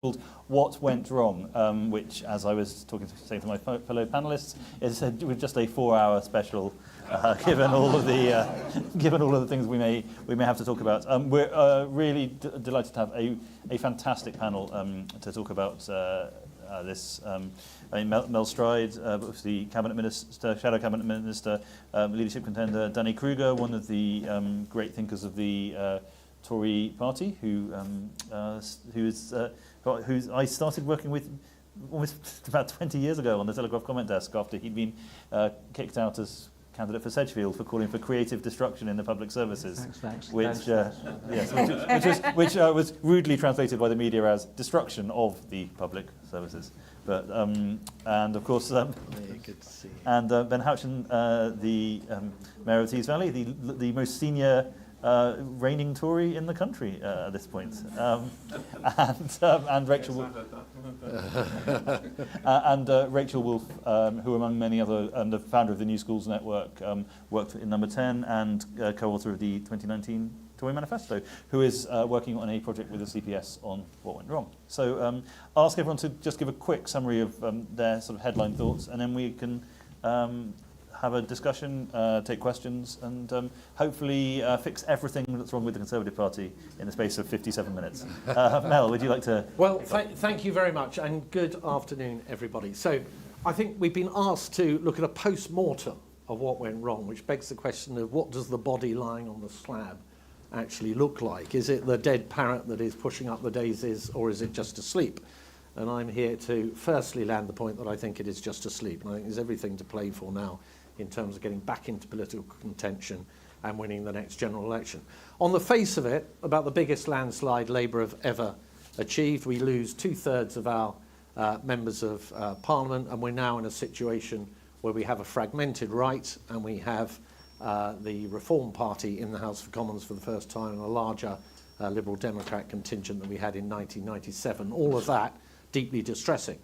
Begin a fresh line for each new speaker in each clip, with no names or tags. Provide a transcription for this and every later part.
called What Went Wrong, which, as I was saying to my fellow panelists, is just a 4-hour special, given all of the things we may have to talk about. We're really delighted to have a fantastic panel to talk about this. Mel Stride, the cabinet minister, shadow cabinet minister, leadership contender, Danny Kruger, one of the great thinkers of the Tory party, who I started working with almost about 20 years ago on the Telegraph comment desk after he'd been kicked out as candidate for Sedgefield for calling for creative destruction in the public services, which was rudely translated by the media as destruction of the public services. But and of course, good to see you. And Ben Houchen, the mayor of Tees Valley, the most senior reigning Tory in the country at this point, and Rachel Rachel Wolfe, who among many other, the founder of the New Schools Network, worked in Number 10 and co-author of the 2019 Tory Manifesto, who is working on a project with the CPS on what went wrong. So I'll ask everyone to just give a quick summary of their sort of headline thoughts, and then we can have a discussion, take questions, and hopefully fix everything that's wrong with the Conservative Party in the space of 57 minutes. Mel, would you like to...
Well, thank you very much, and good afternoon, everybody. So I think we've been asked to look at a post-mortem of what went wrong, which begs the question of what does the body lying on the slab actually look like? Is it the dead parrot that is pushing up the daisies, or is it just asleep? And I'm here to firstly land the point that I think it is just asleep, and I think there's everything to play for now in terms of getting back into political contention and winning the next general election. On the face of it, about the biggest landslide Labour have ever achieved. We lose 2/3 of our members of Parliament, and we're now in a situation where we have a fragmented right, and we have the Reform Party in the House of Commons for the first time, and a larger Liberal Democrat contingent than we had in 1997. All of that deeply distressing.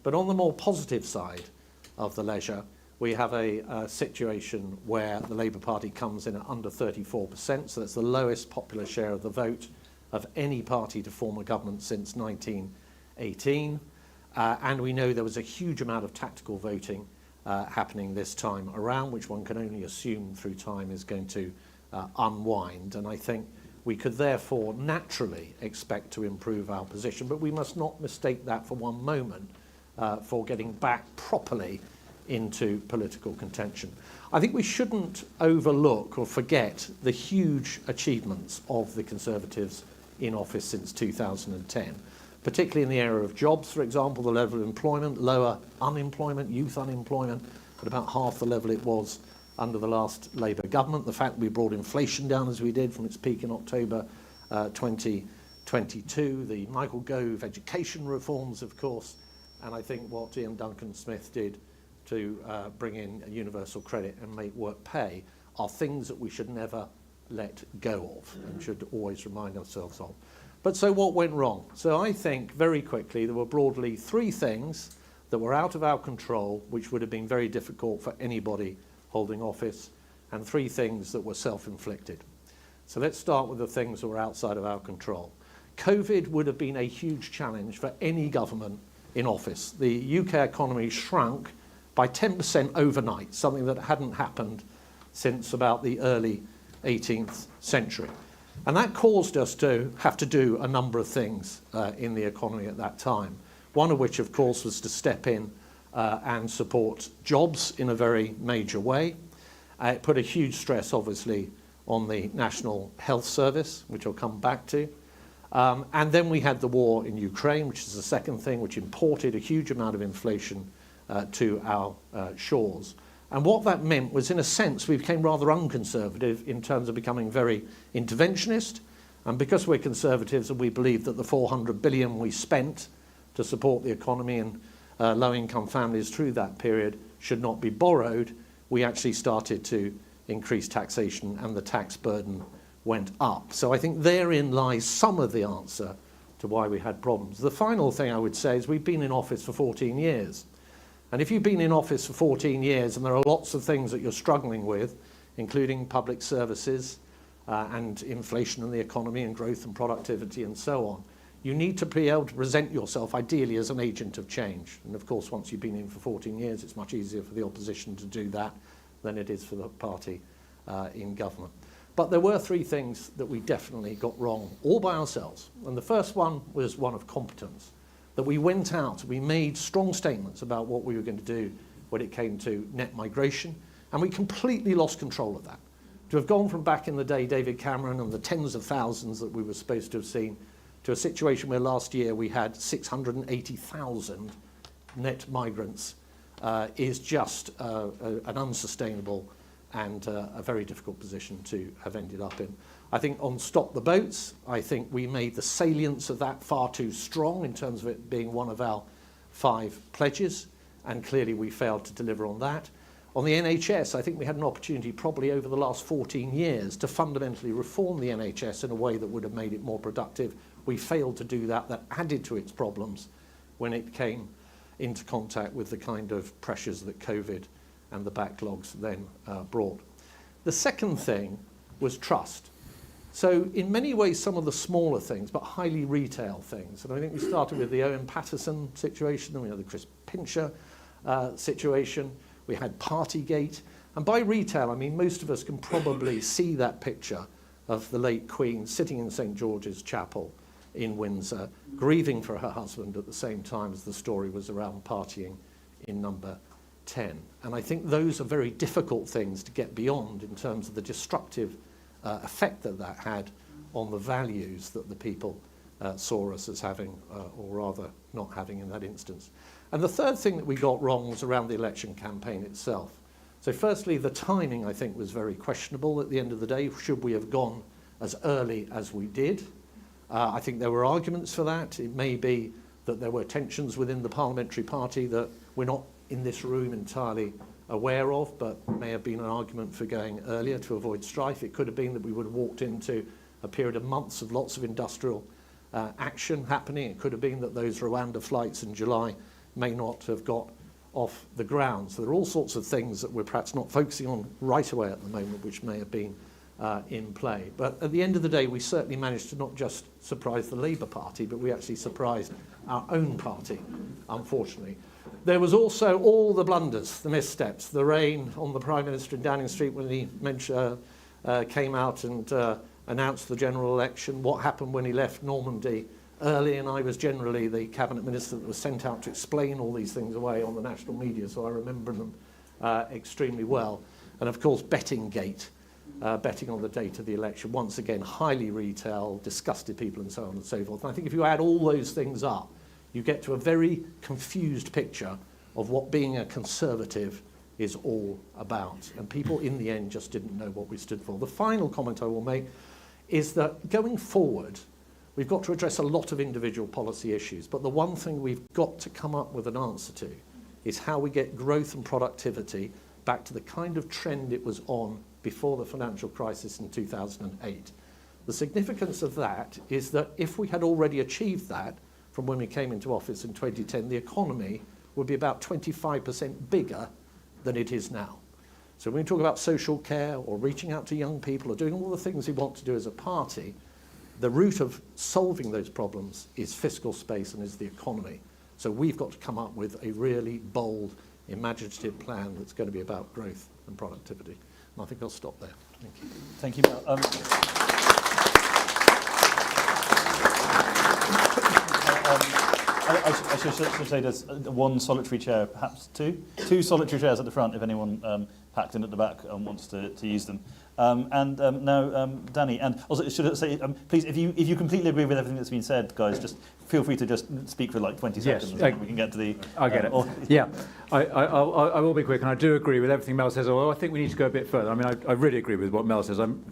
But on the more positive side of the ledger, we have a situation where the Labour Party comes in at under 34%, so that's the lowest popular share of the vote of any party to form a government since 1918. And we know there was a huge amount of tactical voting happening this time around, which one can only assume through time is going to unwind. And I think we could therefore naturally expect to improve our position, but we must not mistake that for one moment for getting back properly into political contention. I think we shouldn't overlook or forget the huge achievements of the Conservatives in office since 2010, particularly in the area of jobs, for example, the level of employment, lower unemployment, youth unemployment, at about half the level it was under the last Labour government. The fact that we brought inflation down as we did from its peak in October 2022, the Michael Gove education reforms, of course, and I think what Ian Duncan Smith did to bring in universal credit and make work pay are things that we should never let go of and should always remind ourselves of. But so what went wrong? So I think very quickly there were broadly 3 things that were out of our control, which would have been very difficult for anybody holding office, and 3 things that were self-inflicted. So let's start with the things that were outside of our control. COVID would have been a huge challenge for any government in office. The UK economy shrunk by 10% overnight, something that hadn't happened since about the early 18th century. And that caused us to have to do a number of things in the economy at that time, one of which, of course, was to step in and support jobs in a very major way. It put a huge stress, obviously, on the National Health Service, which I'll come back to. And then we had the war in Ukraine, which is the second thing, which imported a huge amount of inflation to our shores. And what that meant was, in a sense, we became rather unconservative in terms of becoming very interventionist. And because we're conservatives and we believe that the 400 billion we spent to support the economy and low-income families through that period should not be borrowed, we actually started to increase taxation and the tax burden went up. So I think therein lies some of the answer to why we had problems. The final thing I would say is we've been in office for 14 years. And if you've been in office for 14 years and there are lots of things that you're struggling with, including public services and inflation in the economy and growth and productivity and so on, you need to be able to present yourself ideally as an agent of change. And of course, once you've been in for 14 years, it's much easier for the opposition to do that than it is for the party in government. But there were three things that we definitely got wrong all by ourselves. And the first one was one of competence, that we went out, we made strong statements about what we were going to do when it came to net migration, and we completely lost control of that. To have gone from back in the day, David Cameron and the tens of thousands that we were supposed to have seen, to a situation where last year we had 680,000 net migrants is just an unsustainable and a very difficult position to have ended up in. I think on Stop the Boats, I think we made the salience of that far too strong in terms of it being one of our 5 pledges, and clearly we failed to deliver on that. On the NHS, I think we had an opportunity probably over the last 14 years to fundamentally reform the NHS in a way that would have made it more productive. We failed to do that. That added to its problems when it came into contact with the kind of pressures that COVID and the backlogs then brought. The second thing was trust. So in many ways, some of the smaller things, but highly retail things. And I think we started with the Owen Paterson situation, then we had the Chris Pincher situation, we had Partygate. And by retail, I mean, most of us can probably see that picture of the late Queen sitting in St. George's Chapel in Windsor, grieving for her husband at the same time as the story was around partying in number 10. And I think those are very difficult things to get beyond in terms of the destructive effect that that had on the values that the people saw us as having, or rather not having in that instance. And the third thing that we got wrong was around the election campaign itself. So firstly, the timing, I think, was very questionable at the end of the day. Should we have gone as early as we did? I think there were arguments for that. It may be that there were tensions within the parliamentary party that we're not in this room entirely aware of, but may have been an argument for going earlier to avoid strife. It could have been that we would have walked into a period of months of lots of industrial action happening. It could have been that those Rwanda flights in July may not have got off the ground. So there are all sorts of things that we're perhaps not focusing on right away at the moment, which may have been in play. But at the end of the day, we certainly managed to not just surprise the Labour Party, but we actually surprised our own party, unfortunately. There was also all the blunders, the missteps, the rain on the Prime Minister in Downing Street when he came out and announced the general election, what happened when he left Normandy early, and I was generally the cabinet minister that was sent out to explain all these things away on the national media, so I remember them extremely well. And of course, Bettinggate, betting on the date of the election, once again, highly retail, disgusted people and so on and so forth. And I think if you add all those things up, you get to a very confused picture of what being a Conservative is all about. And people in the end just didn't know what we stood for. The final comment I will make is that going forward, we've got to address a lot of individual policy issues, but the one thing we've got to come up with an answer to is how we get growth and productivity back to the kind of trend it was on before the financial crisis in 2008. The significance of that is that if we had already achieved that from when we came into office in 2010, the economy would be about 25% bigger than it is now. So when we talk about social care or reaching out to young people or doing all the things we want to do as a party, the root of solving those problems is fiscal space and is the economy. So we've got to come up with a really bold, imaginative plan that's going to be about growth and productivity. And I think I'll stop there. Thank you.
Thank you, Mel. I should say there's one solitary chair, perhaps two. Two solitary chairs at the front if anyone packed in at the back wants to use them. Now, Danny, and also should I say, please, if you completely agree with everything that's been said, guys, just feel free to just speak for like 20 seconds.
Yes,
We can get to the...
I get it. Yeah, I will be quick, and I do agree with everything Mel says, although I think we need to go a bit further. I mean, I really agree with what Mel says. I'm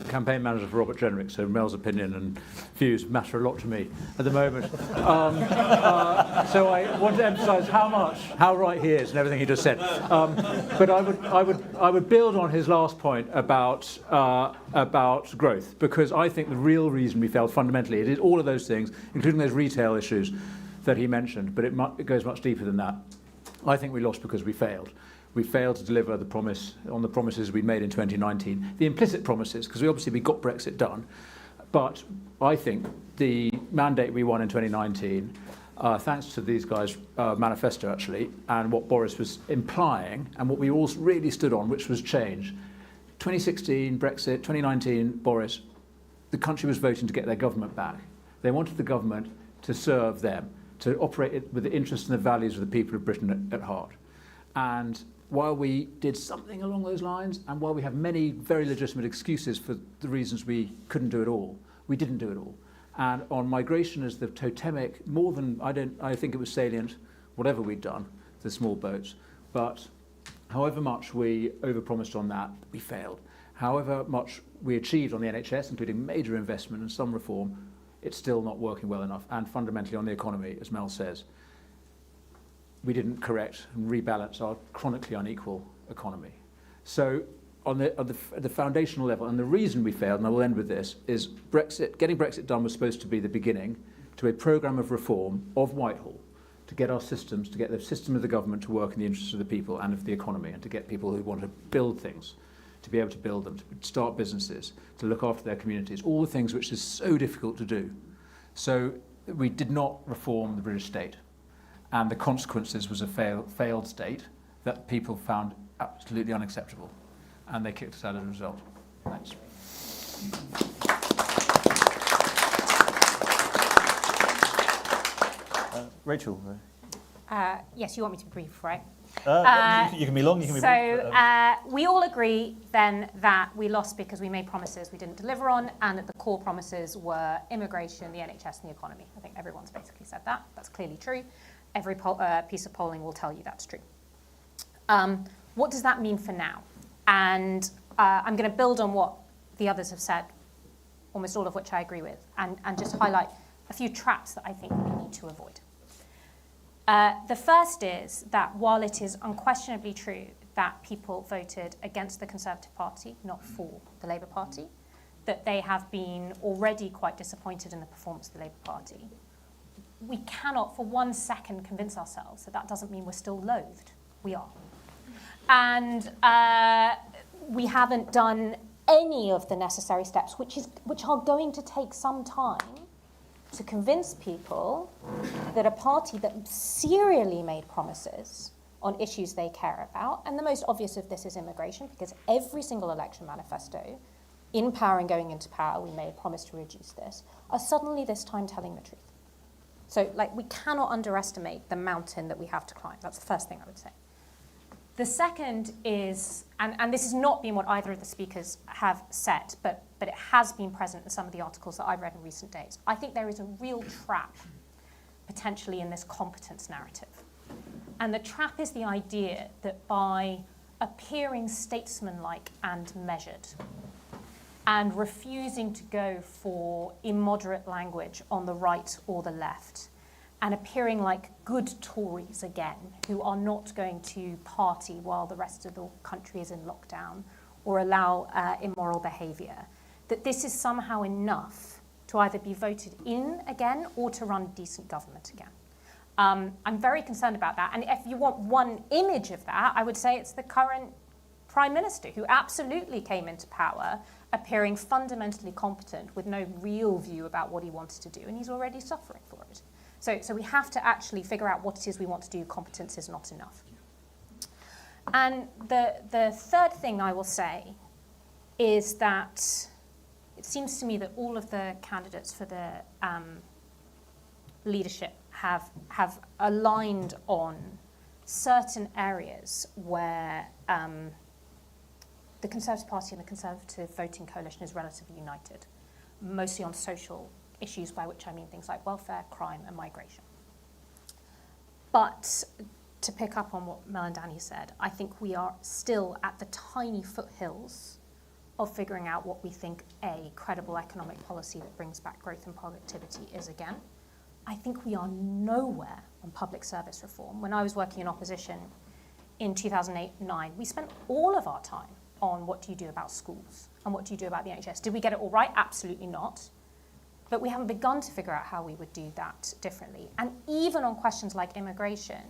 campaign manager for Robert Jenrick, so Mel's opinion and views matter a lot to me at the moment. So I want to emphasise how right he is and everything he just said. But I would build on his last point about growth, because I think the real reason we failed fundamentally, it is all of those things, including those retail issues that he mentioned, but it goes much deeper than that. I think we lost because we failed. We failed to deliver the promises we made in 2019, the implicit promises, because we got Brexit done, But I think the mandate we won in 2019, thanks to these guys' manifesto actually, and what Boris was implying, and what we all really stood on, which was change. 2016, Brexit, 2019, Boris, the country was voting to get their government back. They wanted the government to serve them, to operate it with the interests and the values of the people of Britain at heart. And while we did something along those lines, and while we have many very legitimate excuses for the reasons we couldn't do it all, we didn't do it all. And on migration as the totemic, more than, I think it was salient, whatever we'd done, the small boats. But however much we overpromised on that, we failed. However much we achieved on the NHS, including major investment and some reform, it's still not working well enough. And fundamentally on the economy, as Mel says, we didn't correct and rebalance our chronically unequal economy. So on the foundational level, and the reason we failed, and I will end with this, is Brexit. Getting Brexit done was supposed to be the beginning to a programme of reform of Whitehall to get our systems, to get the system of the government to work in the interests of the people and of the economy, and to get people who want to build things to be able to build them, to start businesses, to look after their communities, all the things which is so difficult to do. So we did not reform the British state. And the consequences was a failed state that people found absolutely unacceptable. And they kicked us out as a result. Thanks.
Rachel.
Yes, you want me to be brief, right?
You can be long, you can be brief.
We all agree then that we lost because we made promises we didn't deliver on, and that the core promises were immigration, the NHS, and the economy. I think everyone's basically said that. That's clearly true. Every piece of polling will tell you that's true. What does that mean for now? And I'm going to build on what the others have said, almost all of which I agree with, and just highlight a few traps that I think we need to avoid. The first is that while it is unquestionably true that people voted against the Conservative Party, not for the Labour Party, that they have been already quite disappointed in the performance of the Labour Party, we cannot for 1 second convince ourselves that that doesn't mean we're still loathed. We are. And we haven't done any of the necessary steps, which are going to take some time, to convince people that a party that serially made promises on issues they care about, and the most obvious of this is immigration, because every single election manifesto, in power and going into power, we made a promise to reduce this, are suddenly this time telling the truth. So, we cannot underestimate the mountain that we have to climb. That's the first thing I would say. The second is, and this has not been what either of the speakers have said, but it has been present in some of the articles that I've read in recent days. I think there is a real trap, potentially, in this competence narrative. And the trap is the idea that by appearing statesmanlike and measured, and refusing to go for immoderate language on the right or the left, and appearing like good Tories again, who are not going to party while the rest of the country is in lockdown or allow immoral behaviour, that this is somehow enough to either be voted in again or to run decent government again. I'm very concerned about that. And if you want one image of that, I would say it's the current Prime Minister, who absolutely came into power appearing fundamentally competent with no real view about what he wanted to do, and he's already suffering for it. So we have to actually figure out what it is we want to do. Competence is not enough. And the third thing I will say is that it seems to me that all of the candidates for the leadership have aligned on certain areas where the Conservative Party and the Conservative voting coalition is relatively united, mostly on social issues, by which I mean things like welfare, crime, and migration. But to pick up on what Mel and Danny said, I think we are still at the tiny foothills of figuring out what we think a credible economic policy that brings back growth and productivity is again. I think we are nowhere on public service reform. When I was working in opposition in 2008-9, we spent all of our time on what do you do about schools and what do you do about the NHS. Did we get it all right? Absolutely not. But we haven't begun to figure out how we would do that differently. And even on questions like immigration,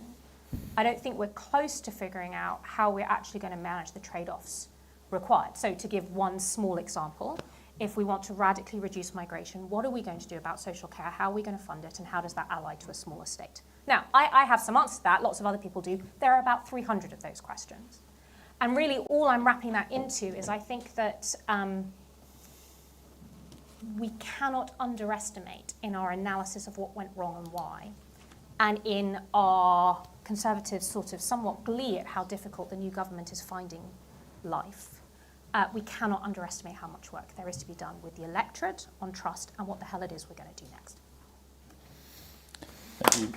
I don't think we're close to figuring out how we're actually going to manage the trade-offs required. So to give one small example, If we want to radically reduce migration, what are we going to do about social care? How are we going to fund it? And how does that ally to a smaller state? Now, I have some answers to that. Lots of other people do. There are about 300 of those questions. And really, all I'm wrapping that into is I think that we cannot underestimate in our analysis of what went wrong and why, and in our Conservatives' sort of somewhat glee at how difficult the new government is finding life, we cannot underestimate how much work there is to be done with the electorate on trust and what the hell it is we're going to do next.
Thank you.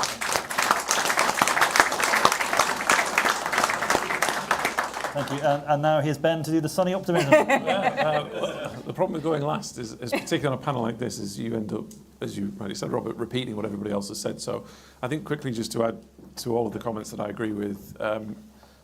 Thank you. And now here's Ben to do the sunny optimism.
The problem with going last is particularly on a panel like this, is you end up, as you rightly said, Robert, repeating what everybody else has said. So I think quickly, just to add to all of the comments that I agree with,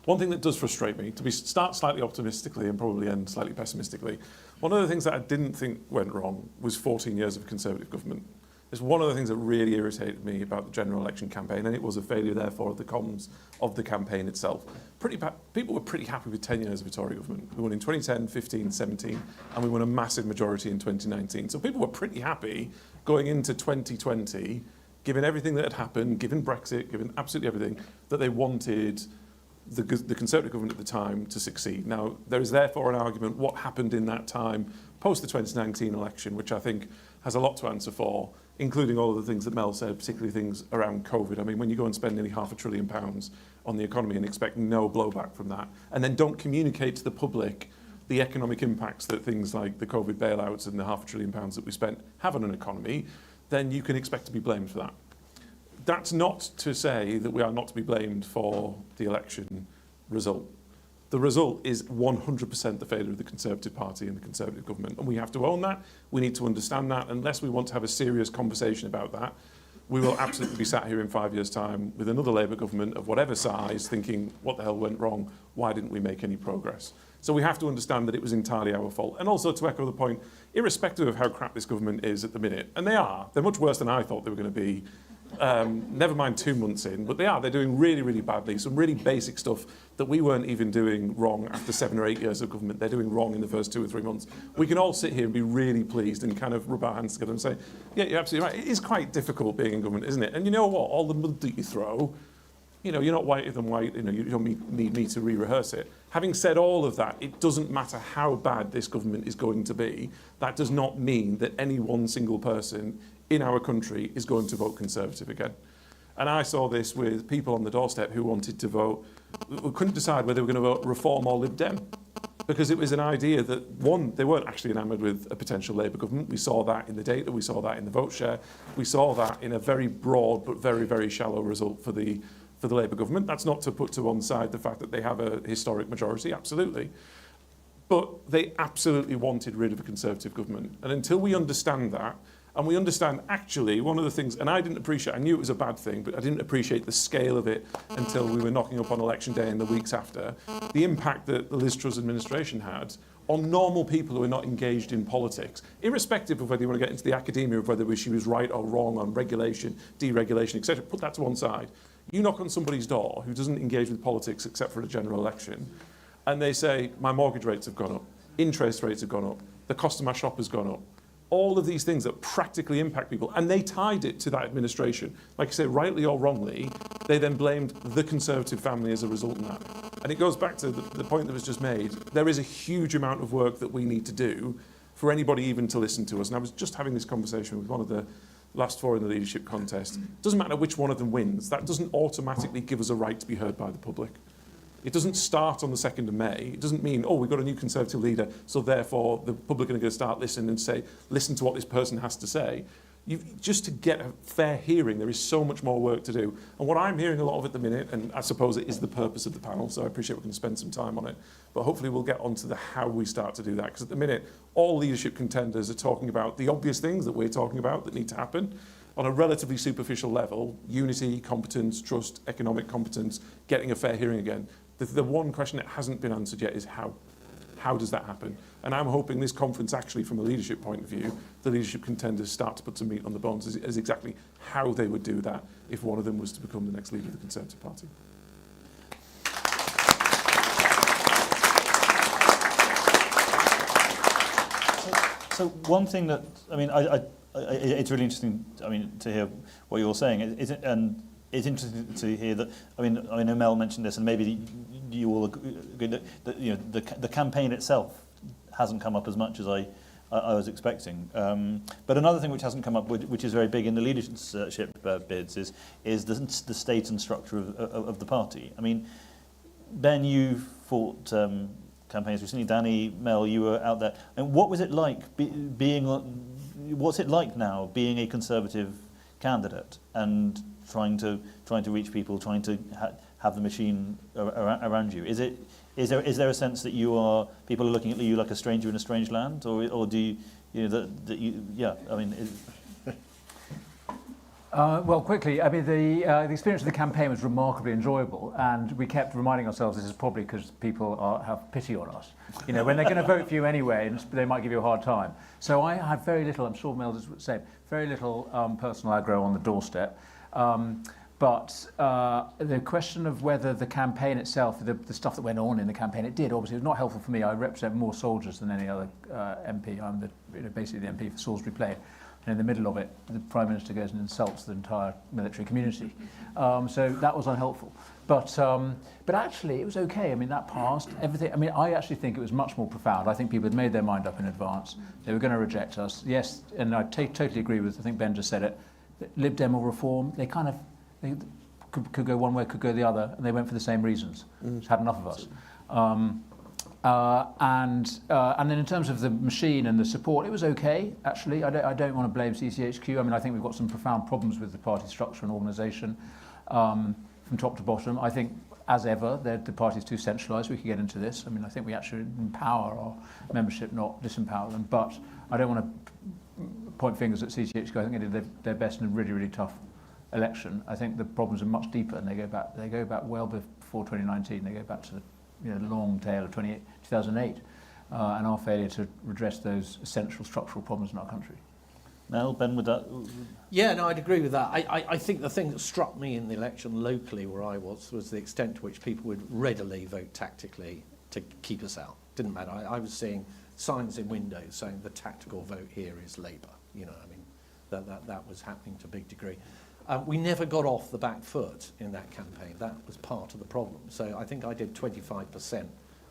one thing that does frustrate me, to start slightly optimistically and probably end slightly pessimistically, one of the things that I didn't think went wrong was 14 years of Conservative government. It's one of the things that really irritated me about the general election campaign, and it was a failure, therefore, of the comms of the campaign itself. People were pretty happy with 10 years of a Tory government. We won in 2010, 15, 17, and we won a massive majority in 2019. So people were pretty happy going into 2020, given everything that had happened, given Brexit, given absolutely everything, that they wanted the Conservative government at the time to succeed. Now, there is therefore an argument what happened in that time post the 2019 election, which I think has a lot to answer for, including all of the things that Mel said, particularly things around COVID. I mean, when you go and spend nearly £500 billion on the economy and expect no blowback from that, and then don't communicate to the public the economic impacts that things like the COVID bailouts and the £500 billion that we spent have on an economy, then you can expect to be blamed for that. That's not to say that we are not to be blamed for the election result. The result is 100% the failure of the Conservative Party and the Conservative government, and we have to own that. We need to understand that. Unless we want to have a serious conversation about that, we will absolutely be sat here in 5 years' time with another Labour government of whatever size thinking, what the hell went wrong? Why didn't we make any progress? So we have to understand that it was entirely our fault. And also, to echo the point, irrespective of how crap this government is at the minute, and they're much worse than I thought they were going to be, never mind 2 months in, but they're doing really, really badly. Some really basic stuff that we weren't even doing wrong after 7 or 8 years of government. They're doing wrong in the first 2 or 3 months. We can all sit here and be really pleased and kind of rub our hands together and say, yeah, you're absolutely right. It is quite difficult being in government, isn't it? And you know what? All the mud that you throw, you're not whiter than white. You don't need me to re-rehearse it. Having said all of that, it doesn't matter how bad this government is going to be. That does not mean that any one single person in our country is going to vote Conservative again. And I saw this with people on the doorstep who wanted to vote, who couldn't decide whether they were going to vote Reform or Lib Dem, because it was an idea that, one, they weren't actually enamoured with a potential Labour government. We saw that in the data, we saw that in the vote share, we saw that in a very broad but very, very shallow result for the Labour government. That's not to put to one side the fact that they have a historic majority, absolutely. But they absolutely wanted rid of a Conservative government. And until we understand that, and we understand actually one of the things, and I knew it was a bad thing, but I didn't appreciate the scale of it until we were knocking up on election day and the weeks after, the impact that the Liz Truss administration had on normal people who are not engaged in politics, irrespective of whether you want to get into the academia of whether she was right or wrong on regulation, deregulation, etc. Put that to one side. You knock on somebody's door who doesn't engage with politics except for a general election, and they say, my mortgage rates have gone up, interest rates have gone up, the cost of my shop has gone up. All of these things that practically impact people, and they tied it to that administration. Like I say, rightly or wrongly, they then blamed the Conservative family as a result of that. And it goes back to the point that was just made. There is a huge amount of work that we need to do for anybody even to listen to us. And I was just having this conversation with one of the last 4 in the leadership contest. It doesn't matter which one of them wins. That doesn't automatically give us a right to be heard by the public. It doesn't start on the 2nd of May. It doesn't mean, oh, we've got a new Conservative leader, so therefore the public are going to start listening and say, listen to what this person has to say. Just to get a fair hearing, there is so much more work to do. And what I'm hearing a lot of at the minute, and I suppose it is the purpose of the panel, so I appreciate we're going to spend some time on it, but hopefully we'll get on to the how we start to do that. Because at the minute, all leadership contenders are talking about the obvious things that we're talking about that need to happen on a relatively superficial level: unity, competence, trust, economic competence, getting a fair hearing again. The one question that hasn't been answered yet is how. How does that happen? And I'm hoping this conference actually, from a leadership point of view, the leadership contenders start to put some meat on the bones as exactly how they would do that if one of them was to become the next leader of the Conservative Party.
So one thing that, I mean, it's really interesting, I mean, to hear what you're saying. And it's interesting to hear that, I mean, I know Mel mentioned this, and maybe you all agree that you know, the campaign itself hasn't come up as much as I was expecting. But another thing which hasn't come up, which is very big in the leadership bids, is the state and structure of the party. I mean, Ben, you fought campaigns recently. Danny, Mel, you were out there. And what was it like what's it like now being a Conservative candidate and trying to reach people, trying to have the machine around you? Is there a sense that people are looking at you like a stranger in a strange land, or do you know that you yeah? I mean.
Well, quickly, I mean, the experience of the campaign was remarkably enjoyable, and we kept reminding ourselves this is probably because people have pity on us. You know, when they're going to vote for you anyway, and they might give you a hard time. So I had very little, I'm sure Mel is the same, very little personal aggro on the doorstep. But the question of whether the campaign itself, the stuff that went on in the campaign, it was not helpful for me. I represent more soldiers than any other MP. I'm basically the MP for Salisbury Plain. And in the middle of it, the Prime Minister goes and insults the entire military community. So that was unhelpful. But actually, it was okay. I mean, that passed. Everything. I mean, I actually think it was much more profound. I think people had made their mind up in advance. They were going to reject us. Yes, and I totally agree with, I think Ben just said it, Lib Dem or Reform, they could go one way, could go the other, and they went for the same reasons. Just had enough of us. And then in terms of the machine and the support, it was okay, actually. I don't want to blame CCHQ. I mean, I think we've got some profound problems with the party structure and organisation from top to bottom. I think, as ever, the party's too centralised. We could get into this. I mean, I think we actually empower our membership, not disempower them. But I don't want to point fingers at CCHQ. I think they did their best in a really, really tough election. I think the problems are much deeper, and they go back well before 2019. They go back to the long tail of 2008, and our failure to redress those essential structural problems in our country.
Mel, Ben, would that?
Yeah, no, I'd agree with that. I think the thing that struck me in the election locally where I was the extent to which people would readily vote tactically to keep us out. Didn't matter. I was seeing signs in windows saying the tactical vote here is Labour. You know, I mean, that was happening to a big degree. We never got off the back foot in that campaign. That was part of the problem. So I think I did 25%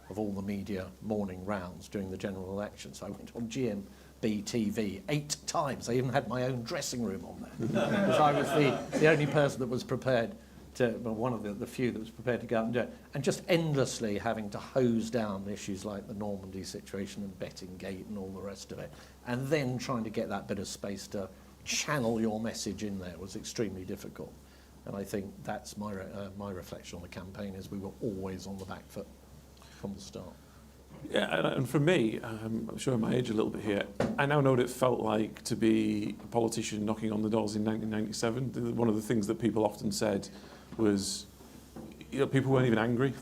of all the media morning rounds during the general election. So I went on GMB TV 8 times. I even had my own dressing room on there. Because I was the only person that was prepared to, well, one of the few that was prepared to go out and do it. And just endlessly having to hose down issues like the Normandy situation and Bettingate and all the rest of it. And then trying to get that bit of space to channel your message in there was extremely difficult. And I think that's my reflection on the campaign, is we were always on the back foot from the start.
Yeah, and for me, I'm showing my age a little bit here, I now know what it felt like to be a politician knocking on the doors in 1997. One of the things that people often said was, you know, people weren't even angry.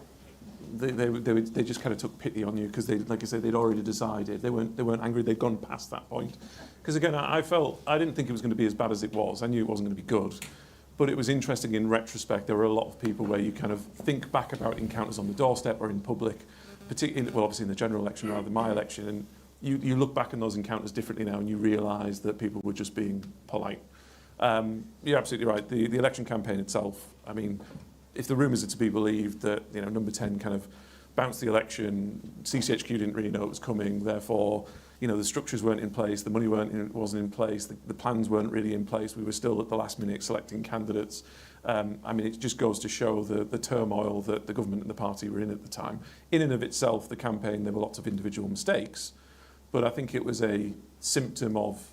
They just kind of took pity on you because they, like I said, they'd already decided. They weren't angry. They'd gone past that point. Because again, I didn't think it was going to be as bad as it was. I knew it wasn't going to be good, but it was interesting in retrospect. There were a lot of people where you kind of think back about encounters on the doorstep or in public, particularly, well, obviously in the general election rather than my election, and you look back on those encounters differently now, and you realise that people were just being polite. You're absolutely right. The election campaign itself, I mean, if the rumours are to be believed that, you know, Number 10 kind of bounced the election, CCHQ didn't really know it was coming, therefore, you know, the structures weren't in place, the money wasn't in place, the plans weren't really in place, we were still at the last minute selecting candidates. I mean, it just goes to show the turmoil that the government and the party were in at the time. In and of itself, the campaign, there were lots of individual mistakes, but I think it was a symptom of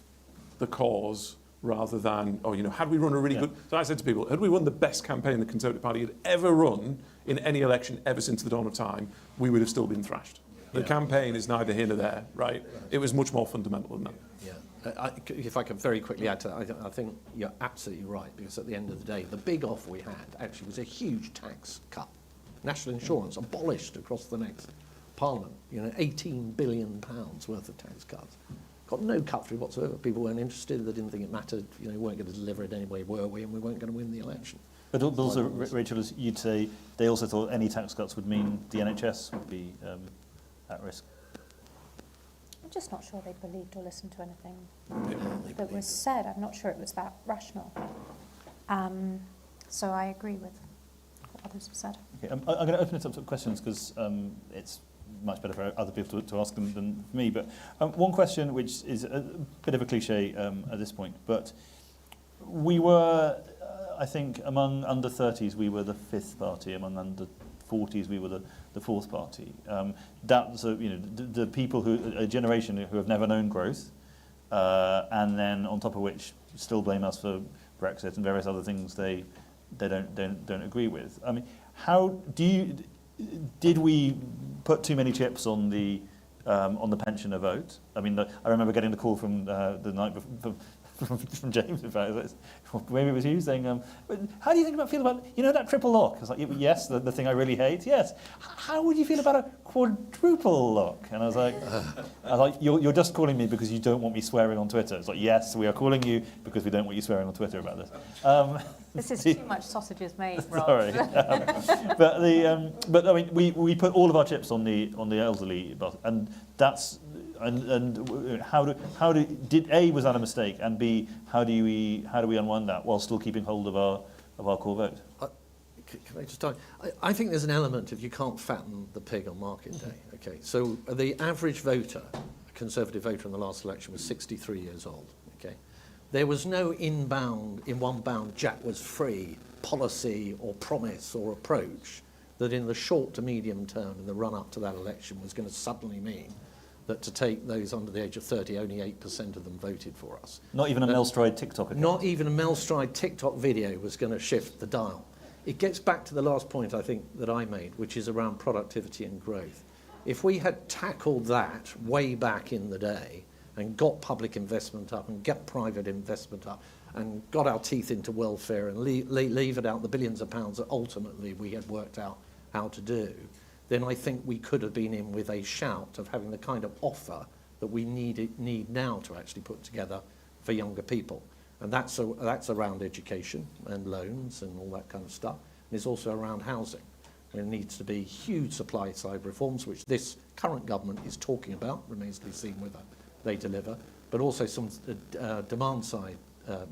the cause rather than, oh, you know, had we run a really good... So I said to people, had we won the best campaign the Conservative Party had ever run in any election ever since the dawn of time, we would have still been thrashed. The campaign is neither here nor there, right? It was much more fundamental than that.
Yeah. If I could very quickly add to that, I think you're absolutely right, because at the end of the day, the big offer we had actually was a huge tax cut. National insurance abolished across the next Parliament. You know, £18 billion worth of tax cuts. Got no cut through whatsoever. People weren't interested. They didn't think it mattered. You know, we weren't going to deliver it anyway, were we? And we weren't going to win the election.
But also, Rachel, as you'd say, they also thought any tax cuts would mean the NHS would be at risk.
I'm just not sure they believed or listened to anything that was said. I'm not sure it was that rational. So I agree with what others have said.
Okay, I'm going to open it up to questions because it's much better for other people to ask them than for me. But one question, which is a bit of a cliche at this point, but we were, I think, among under 30s, we were the fifth party. Among under 40s, we were the fourth party. The people a generation who have never known growth, and then on top of which still blame us for Brexit and various other things they don't agree with. I mean, did we put too many chips on the pensioner vote? I mean, I remember getting the call from the night before, from James, in fact, maybe it was you, saying, how do you feel about, that triple lock? I was like, yes, the thing I really hate, yes. How would you feel about a quadruple lock? And I was like, you're just calling me because you don't want me swearing on Twitter. It's like, yes, we are calling you because we don't want you swearing on Twitter about this.
This is too much sausages made, Rob.
Sorry. But I mean, we put all of our chips on the elderly, and that's... And did A, was that a mistake, and B, how do we unwind that while still keeping hold of our core vote?
Can I just tell you, I think there's an element of you can't fatten the pig on market day. Okay, so the average voter, a Conservative voter in the last election, was 63 years old. Okay, there was no in one bound Jack was free policy or promise or approach that in the short to medium term in the run up to that election was going to suddenly mean that to take those under the age of 30, only 8% of them voted for us.
Not even a Melstride TikTok account.
Not even a Melstride TikTok video was going to shift the dial. It gets back to the last point, I think, that I made, which is around productivity and growth. If we had tackled that way back in the day and got public investment up and got private investment up and got our teeth into welfare and levered out the billions of pounds that ultimately we had worked out how to do, then I think we could have been in with a shout of having the kind of offer that we need now to actually put together for younger people. And that's around education and loans and all that kind of stuff. And it's also around housing. And it needs to be huge supply side reforms, which this current government is talking about, remains to be seen whether they deliver, but also some demand side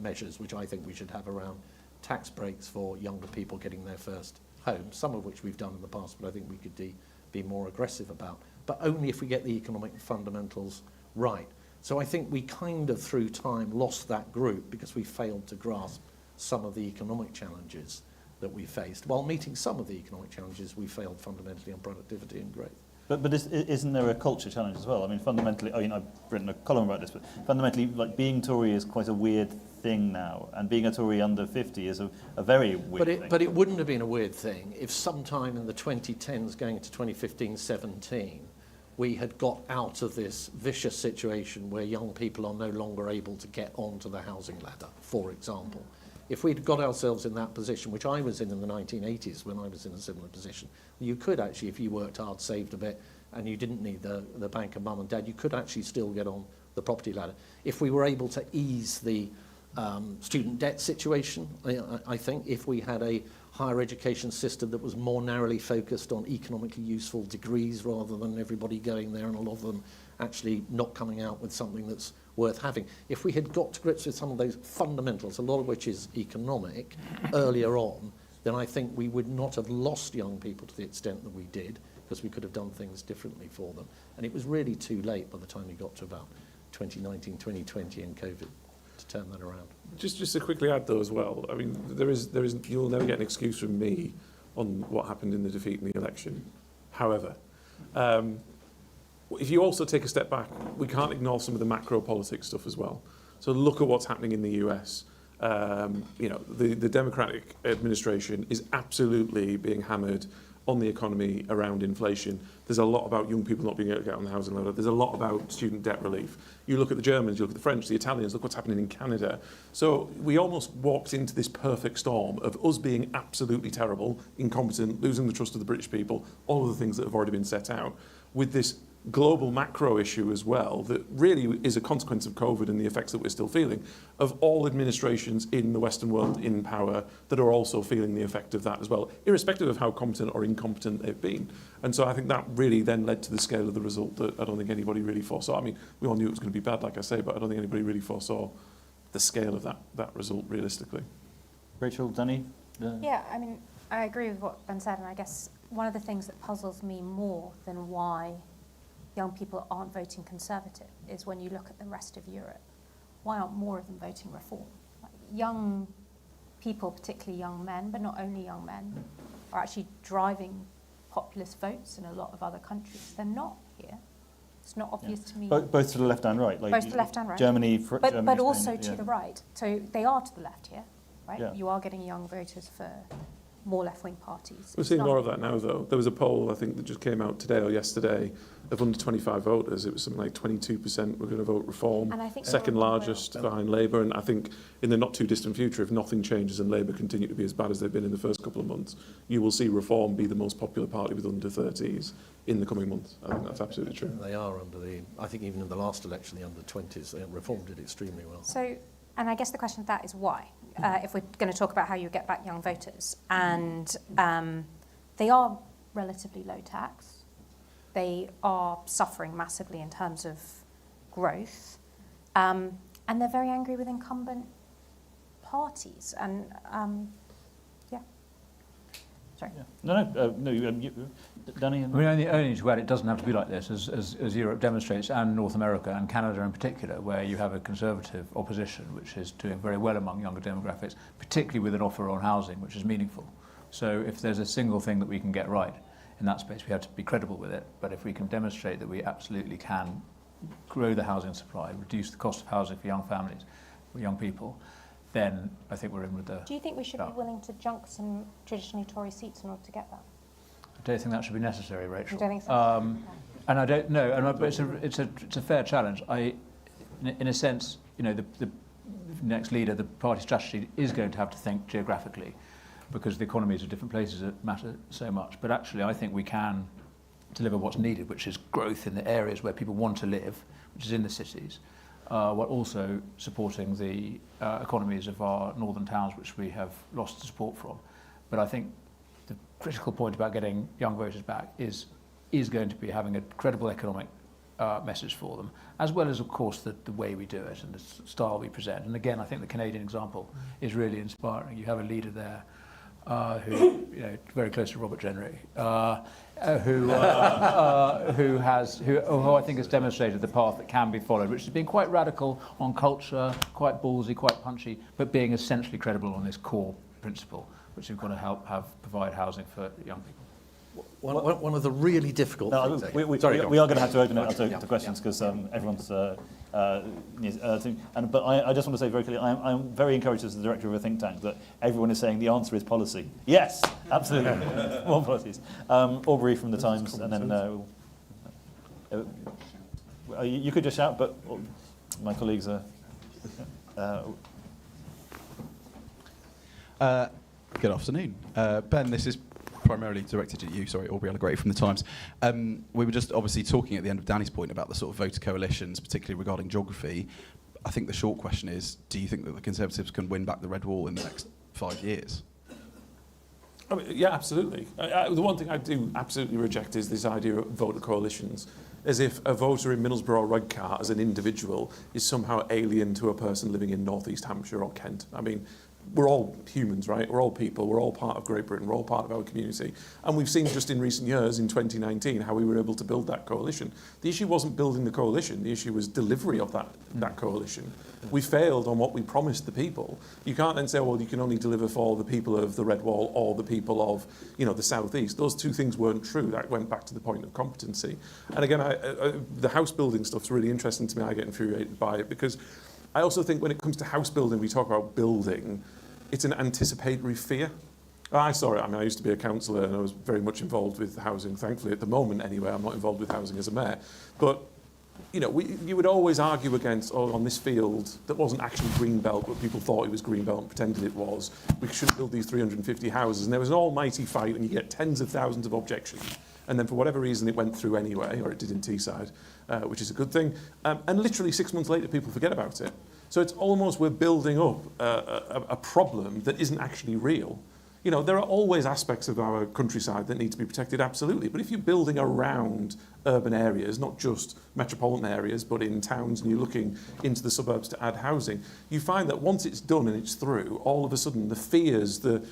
measures, which I think we should have around tax breaks for younger people getting their first home, some of which we've done in the past, but I think we could be more aggressive about. But only if we get the economic fundamentals right. So I think we kind of, through time, lost that group because we failed to grasp some of the economic challenges that we faced. While meeting some of the economic challenges, we failed fundamentally on productivity and growth.
But isn't there a culture challenge as well? I mean, fundamentally, I've written a column about this, but fundamentally, like, being Tory is quite a weird thing now, and being a Tory under 50 is a very weird thing.
But it wouldn't have been a weird thing if sometime in the 2010s going into 2015-17, we had got out of this vicious situation where young people are no longer able to get onto the housing ladder, for example. If we'd got ourselves in that position, which I was in the 1980s when I was in a similar position, you could actually, if you worked hard, saved a bit, and you didn't need the bank of mum and dad, you could actually still get on the property ladder. If we were able to ease the student debt situation, I think, if we had a higher education system that was more narrowly focused on economically useful degrees rather than everybody going there and a lot of them actually not coming out with something that's worth having. If we had got to grips with some of those fundamentals, a lot of which is economic, earlier on, then I think we would not have lost young people to the extent that we did, because we could have done things differently for them. And it was really too late by the time we got to about 2019, 2020 and COVID to turn that around.
Just to quickly add though as well, I mean, there is you'll never get an excuse from me on what happened in the defeat in the election. However, if you also take a step back, we can't ignore some of the macro politics stuff as well. So look at what's happening in the US. The Democratic administration is absolutely being hammered on the economy around inflation. There's a lot about young people not being able to get on the housing ladder. There's a lot about student debt relief. You look at the Germans, you look at the French, the Italians, look what's happening in Canada. So we almost walked into this perfect storm of us being absolutely terrible, incompetent, losing the trust of the British people, all of the things that have already been set out, with this global macro issue as well that really is a consequence of COVID and the effects that we're still feeling, of all administrations in the Western world in power that are also feeling the effect of that as well, irrespective of how competent or incompetent they've been. And so I think that really then led to the scale of the result that I don't think anybody really foresaw. I mean, we all knew it was going to be bad, like I say, but I don't think anybody really foresaw the scale of that result realistically.
Rachel, Danny?
Yeah, I mean, I agree with what Ben said, and I guess one of the things that puzzles me more than why young people aren't voting Conservative is when you look at the rest of Europe. Why aren't more of them voting Reform? Like, young people, particularly young men, but not only young men, are actually driving populist votes in a lot of other countries. They're not here. It's not obvious to me.
Both to the left and right. Like
Both to the left and right.
Germany,
but
Spain,
also to the right. So they are to the left here, right?
Yeah.
You are getting young voters for more left-wing parties.
We're seeing more of that now, though. There was a poll, I think, that just came out today or yesterday of under 25 voters. It was something like 22% were going to vote Reform,
And I think
second largest behind Labour. And I think in the not too distant future, if nothing changes and Labour continue to be as bad as they've been in the first couple of months, you will see Reform be the most popular party with under 30s in the coming months. I think that's absolutely true.
They are I think even in the last election, the under 20s, Reform did extremely well.
So, and I guess the question of that is why, if we're going to talk about how you get back young voters. And they are relatively low tax. They are suffering massively in terms of growth. And they're very angry with incumbent parties. And, yeah. Sorry.
Yeah. Danny?
I mean, only to add, it doesn't have to be like this, as Europe demonstrates, and North America and Canada in particular, where you have a Conservative opposition, which is doing very well among younger demographics, particularly with an offer on housing, which is meaningful. So if there's a single thing that we can get right in that space, we have to be credible with it. But if we can demonstrate that we absolutely can grow the housing supply, reduce the cost of housing for young families, for young people, then I think we're in with the...
Do you think we should be willing to junk some traditionally Tory seats in order to get that?
I don't think that should be necessary, Rachel.
You don't think so?
And I don't know, but it's a fair challenge. In a sense, you know, the next leader, the party strategy is going to have to think geographically, because the economies of different places matter so much. But actually, I think we can deliver what's needed, which is growth in the areas where people want to live, which is in the cities, while also supporting the economies of our northern towns, which we have lost support from. But I think the critical point about getting young voters back is going to be having a credible economic message for them, as well as, of course, the way we do it and the style we present. And again, I think the Canadian example is really inspiring. You have a leader there who, you know, very close to Robert Jenrick, who I think has demonstrated the path that can be followed, which has been quite radical on culture, quite ballsy, quite punchy, but being essentially credible on this core principle, which we've got to provide housing for young people.
One of the really difficult things.
We are going to have to open it up to questions because everyone's but I just want to say very clearly, I'm very encouraged as the director of a think tank that everyone is saying the answer is policy. Yes, absolutely, more policies. Aubrey from the Times, and then you could just shout, but my colleagues are.
Good afternoon. Ben, this is primarily directed at you. Sorry, Aubrey Allegretti from the Times. We were just obviously talking at the end of Danny's point about the sort of voter coalitions, particularly regarding geography. I think the short question is, do you think that the Conservatives can win back the Red Wall in the next 5 years?
I mean, yeah, absolutely. The one thing I do absolutely reject is this idea of voter coalitions, as if a voter in Middlesbrough or Redcar as an individual is somehow alien to a person living in North East Hampshire or Kent. I mean, we're all humans, right? We're all people. We're all part of Great Britain. We're all part of our community. And we've seen just in recent years, in 2019, how we were able to build that coalition. The issue wasn't building the coalition. The issue was delivery of that coalition. We failed on what we promised the people. You can't then say, well, you can only deliver for the people of the Red Wall or the people of, you know, the South East. Those two things weren't true. That went back to the point of competency. And again, the house building stuff's really interesting to me. I get infuriated by it because I also think when it comes to house building, we talk about building, it's an anticipatory fear. I saw it. I mean, I used to be a councillor and I was very much involved with housing. Thankfully, at the moment anyway, I'm not involved with housing as a mayor. But, you know, you would always argue against, on this field that wasn't actually Greenbelt, but people thought it was Greenbelt and pretended it was, we shouldn't build these 350 houses. And there was an almighty fight and you get tens of thousands of objections. and then for whatever reason it went through anyway, or it did in Teesside, which is a good thing, and literally 6 months later people forget about it. So it's almost we're building up a problem that isn't actually real. You know, there are always aspects of our countryside that need to be protected, absolutely. But if you're building around urban areas, not just metropolitan areas, but in towns, and you're looking into the suburbs to add housing, you find that once it's done and it's through, all of a sudden the fears, the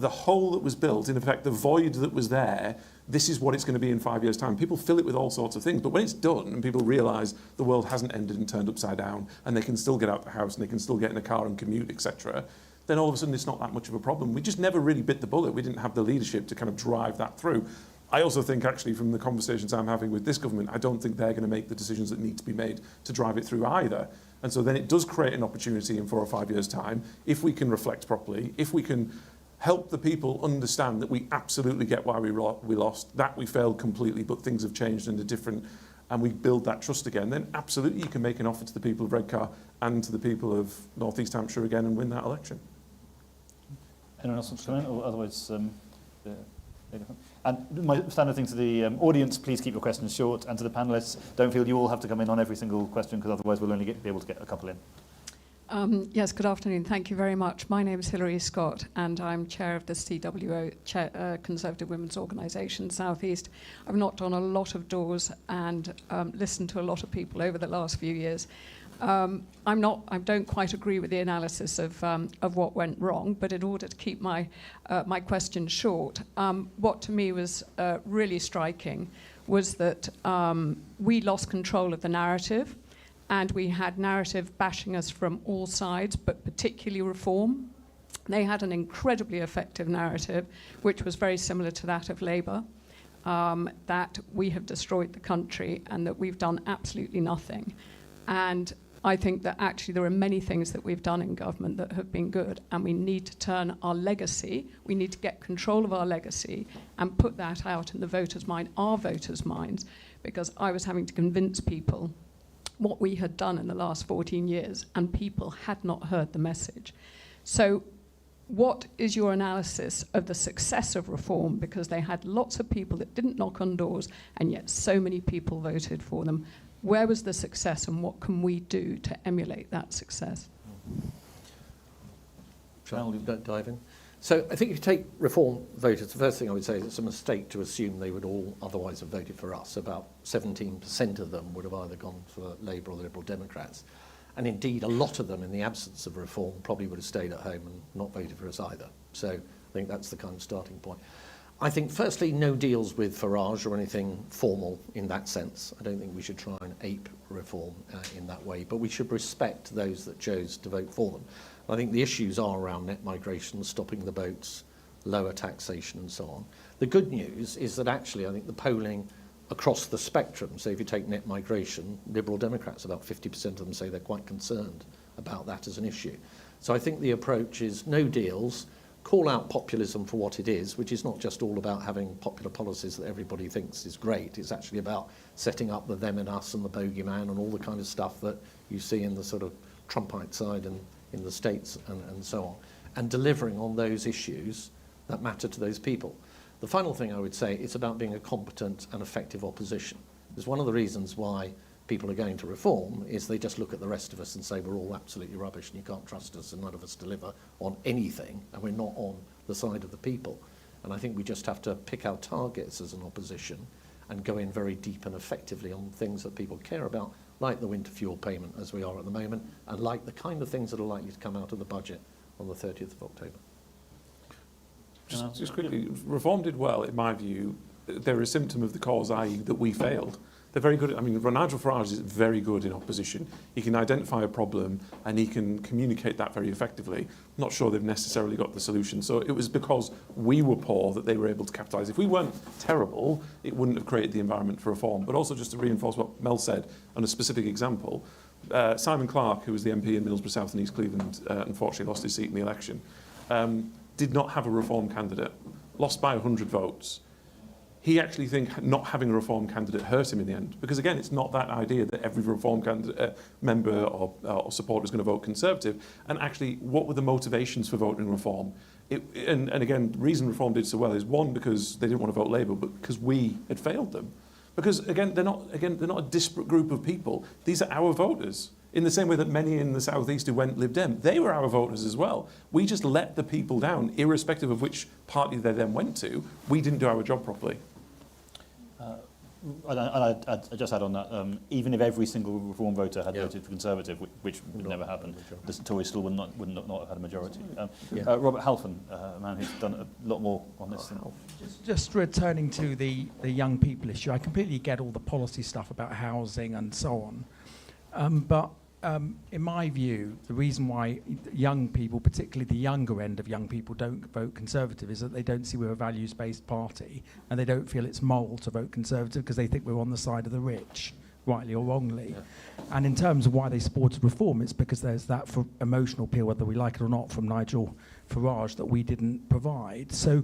hole that was built, in effect, the void that was there, this is what it's going to be in 5 years' time. People fill it with all sorts of things. But when it's done and people realise the world hasn't ended and turned upside down, and they can still get out the house and they can still get in a car and commute, etc., then all of a sudden it's not that much of a problem. We just never really bit the bullet. We didn't have the leadership to kind of drive that through. I also think, actually, from the conversations I'm having with this government, I don't think they're going to make the decisions that need to be made to drive it through either. And so then it does create an opportunity in 4 or 5 years' time, if we can reflect properly, if we can help the people understand that we absolutely get why we lost, that we failed completely, but things have changed and are different, and we build that trust again, then absolutely you can make an offer to the people of Redcar and to the people of North East Hampshire again and win that election.
Anyone else want to comment? Or otherwise, and my standard thing to the audience, please keep your questions short, and to the panellists, don't feel you all have to come in on every single question, because otherwise we'll only be able to get a couple in.
Yes, good afternoon. Thank you very much. My name is Hilary Scott, and I'm chair of the CWO, Conservative Women's Organisation South East. I've knocked on a lot of doors and listened to a lot of people over the last few years. I don't quite agree with the analysis of what went wrong, but in order to keep my question short, what to me was really striking was that we lost control of the narrative, and we had narrative bashing us from all sides, but particularly Reform. They had an incredibly effective narrative, which was very similar to that of Labour, that we have destroyed the country and that we've done absolutely nothing. And I think that actually there are many things that we've done in government that have been good, and we need to turn our legacy, we need to get control of our legacy and put that out in the voters' mind, our voters' minds, because I was having to convince people what we had done in the last 14 years, and people had not heard the message. So what is your analysis of the success of Reform? Because they had lots of people that didn't knock on doors, and yet so many people voted for them. Where was the success, and what can we do to emulate that success?
Shall I dive in? So I think if you take Reform voters, the first thing I would say is it's a mistake to assume they would all otherwise have voted for us. About 17% of them would have either gone for Labour or the Liberal Democrats. And indeed, a lot of them, in the absence of Reform, probably would have stayed at home and not voted for us either. So I think that's the kind of starting point. I think, firstly, no deals with Farage or anything formal in that sense. I don't think we should try and ape Reform in that way, but we should respect those that chose to vote for them. I think the issues are around net migration, stopping the boats, lower taxation and so on. The good news is that actually I think the polling across the spectrum, so if you take net migration, Liberal Democrats, about 50% of them say they're quite concerned about that as an issue. So I think the approach is no deals, call out populism for what it is, which is not just all about having popular policies that everybody thinks is great. It's actually about setting up the them and us and the bogeyman and all the kind of stuff that you see in the sort of Trumpite side and in the States and so on, and delivering on those issues that matter to those people. The final thing I would say is about being a competent and effective opposition. Because one of the reasons why people are going to Reform is they just look at the rest of us and say we're all absolutely rubbish and you can't trust us and none of us deliver on anything, and we're not on the side of the people. And I think we just have to pick our targets as an opposition and go in very deep and effectively on things that people care about, like the winter fuel payment as we are at the moment, and like the kind of things that are likely to come out of the budget on the 30th of October.
Just quickly, Reform did well, in my view. They're a symptom of the cause, i.e. that we failed. They're very good. I mean, Nigel Farage is very good in opposition. He can identify a problem and he can communicate that very effectively. I'm not sure they've necessarily got the solution. So it was because we were poor that they were able to capitalise. If we weren't terrible, it wouldn't have created the environment for Reform. But also, just to reinforce what Mel said on a specific example, Simon Clarke, who was the MP in Middlesbrough South and East Cleveland, unfortunately lost his seat in the election, did not have a Reform candidate, lost by 100 votes. He actually think not having a Reform candidate hurt him in the end, because again, it's not that idea that every Reform candidate, member or supporter is going to vote Conservative. And actually, what were the motivations for voting Reform? And again, the reason Reform did so well is, one, because they didn't want to vote Labour, but because we had failed them. Because they're not a disparate group of people. These are our voters. In the same way that many in the South East who went Lib Dem, they were our voters as well. We just let the people down, irrespective of which party they then went to. We didn't do our job properly.
I'd just add on that, even if every single Reform voter had voted for Conservative, which would never happen, the Tories still would not have had a majority. Robert Halfon, a man who's done a lot more on this.
Just returning to the young people issue, I completely get all the policy stuff about housing and so on. But in my view, the reason why young people, particularly the younger end of young people, don't vote Conservative is that they don't see we're a values-based party, and they don't feel it's moral to vote Conservative because they think we're on the side of the rich, rightly or wrongly. Yeah. And in terms of why they supported Reform, it's because there's that emotional appeal, whether we like it or not, from Nigel Farage that we didn't provide. So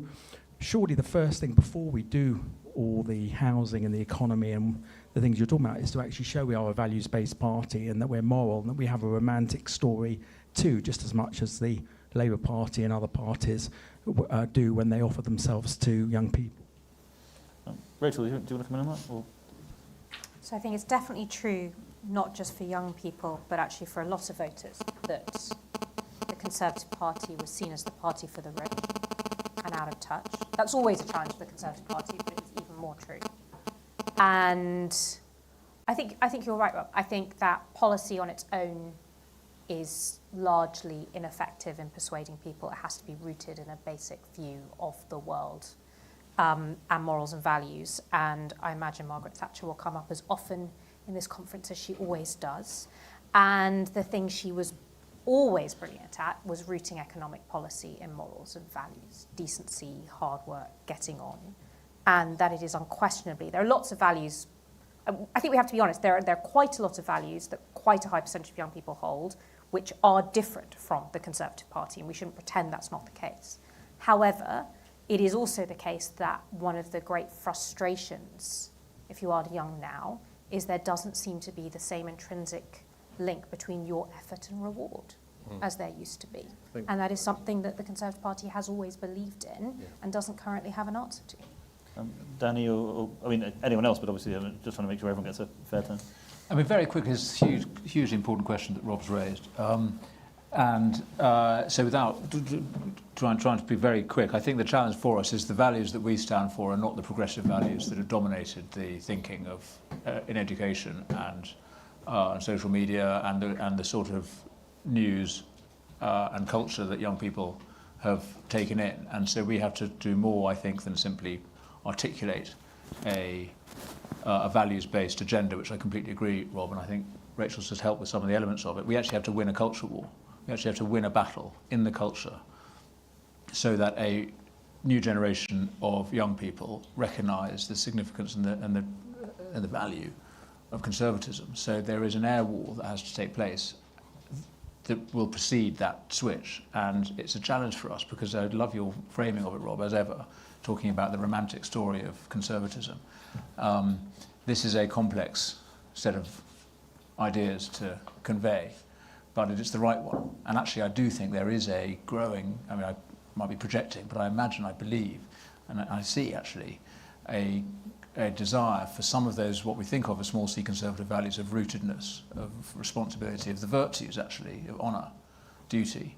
surely the first thing before we do all the housing and the economy and the things you're talking about is to actually show we are a values-based party and that we're moral and that we have a romantic story too, just as much as the Labour Party and other parties do when they offer themselves to young people.
Rachel, do you want to come in on that? Or?
So I think it's definitely true, not just for young people, but actually for a lot of voters, that the Conservative Party was seen as the party for the rich and out of touch. That's always a challenge for the Conservative Party, but it's even more true. And I think you're right, Rob. I think that policy on its own is largely ineffective in persuading people. It has to be rooted in a basic view of the world and morals and values. And I imagine Margaret Thatcher will come up as often in this conference as she always does. And the thing she was always brilliant at was rooting economic policy in morals and values, decency, hard work, getting on. And that it is unquestionably, there are lots of values. I think we have to be honest, there are quite a lot of values that quite a high percentage of young people hold, which are different from the Conservative Party, and we shouldn't pretend that's not the case. However, it is also the case that one of the great frustrations, if you are young now, is there doesn't seem to be the same intrinsic link between your effort and reward as there used to be. And that is something that the Conservative Party has always believed in and doesn't currently have an answer to.
Danny, or I mean, anyone else, but obviously I'm just trying to make sure everyone gets a fair turn.
I mean, very quickly, it's a hugely important question that Rob's raised. So without trying to be very quick, I think the challenge for us is the values that we stand for are not the progressive values that have dominated the thinking of in education and social media and the sort of news and culture that young people have taken in. And so we have to do more, I think, than simply articulate a values-based agenda, which I completely agree, Rob, and I think Rachel's just helped with some of the elements of it. We actually have to win a culture war. We actually have to win a battle in the culture so that a new generation of young people recognise the significance and the value of conservatism. So there is an air war that has to take place that will precede that switch. And it's a challenge for us because I love your framing of it, Rob, as ever, talking about the romantic story of conservatism. This is a complex set of ideas to convey, but it is the right one. And actually, I do think there is a growing, I mean, I might be projecting, but I imagine, I believe, and I see actually, a desire for some of those, what we think of as small c conservative values of rootedness, of responsibility, of the virtues, actually, of honour, duty,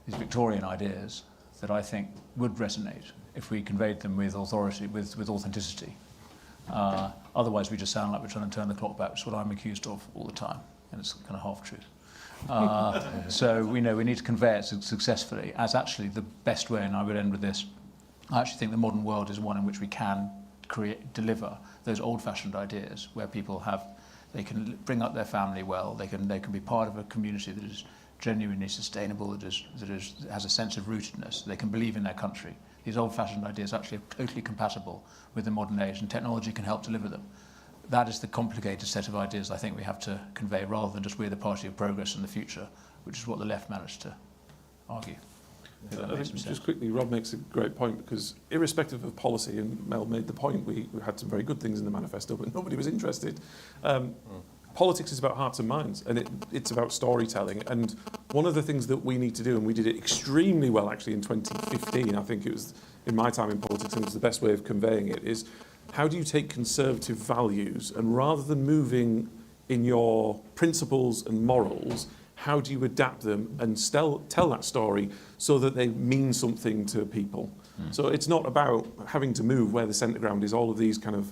these Victorian ideas that I think would resonate if we conveyed them with authority, with authenticity. Otherwise, we just sound like we're trying to turn the clock back, which is what I'm accused of all the time, and it's kind of half-truth. So we know we need to convey it successfully as actually the best way, and I would end with this. I actually think the modern world is one in which we can deliver those old-fashioned ideas where people they can bring up their family well, they can be part of a community that is genuinely sustainable, that has a sense of rootedness, they can believe in their country. These old-fashioned ideas actually are totally compatible with the modern age, and technology can help deliver them. That is the complicated set of ideas I think we have to convey, rather than just we're the party of progress in the future, which is what the left managed to argue.
I think just quickly, Rob makes a great point, because irrespective of policy, and Mel made the point, we had some very good things in the manifesto, but nobody was interested. politics is about hearts and minds, and it's about storytelling. And one of the things that we need to do, and we did it extremely well actually in 2015, I think it was in my time in politics, and it was the best way of conveying it, is how do you take conservative values and rather than moving in your principles and morals, how do you adapt them and tell that story so that they mean something to people? So it's not about having to move where the centre ground is, all of these kind of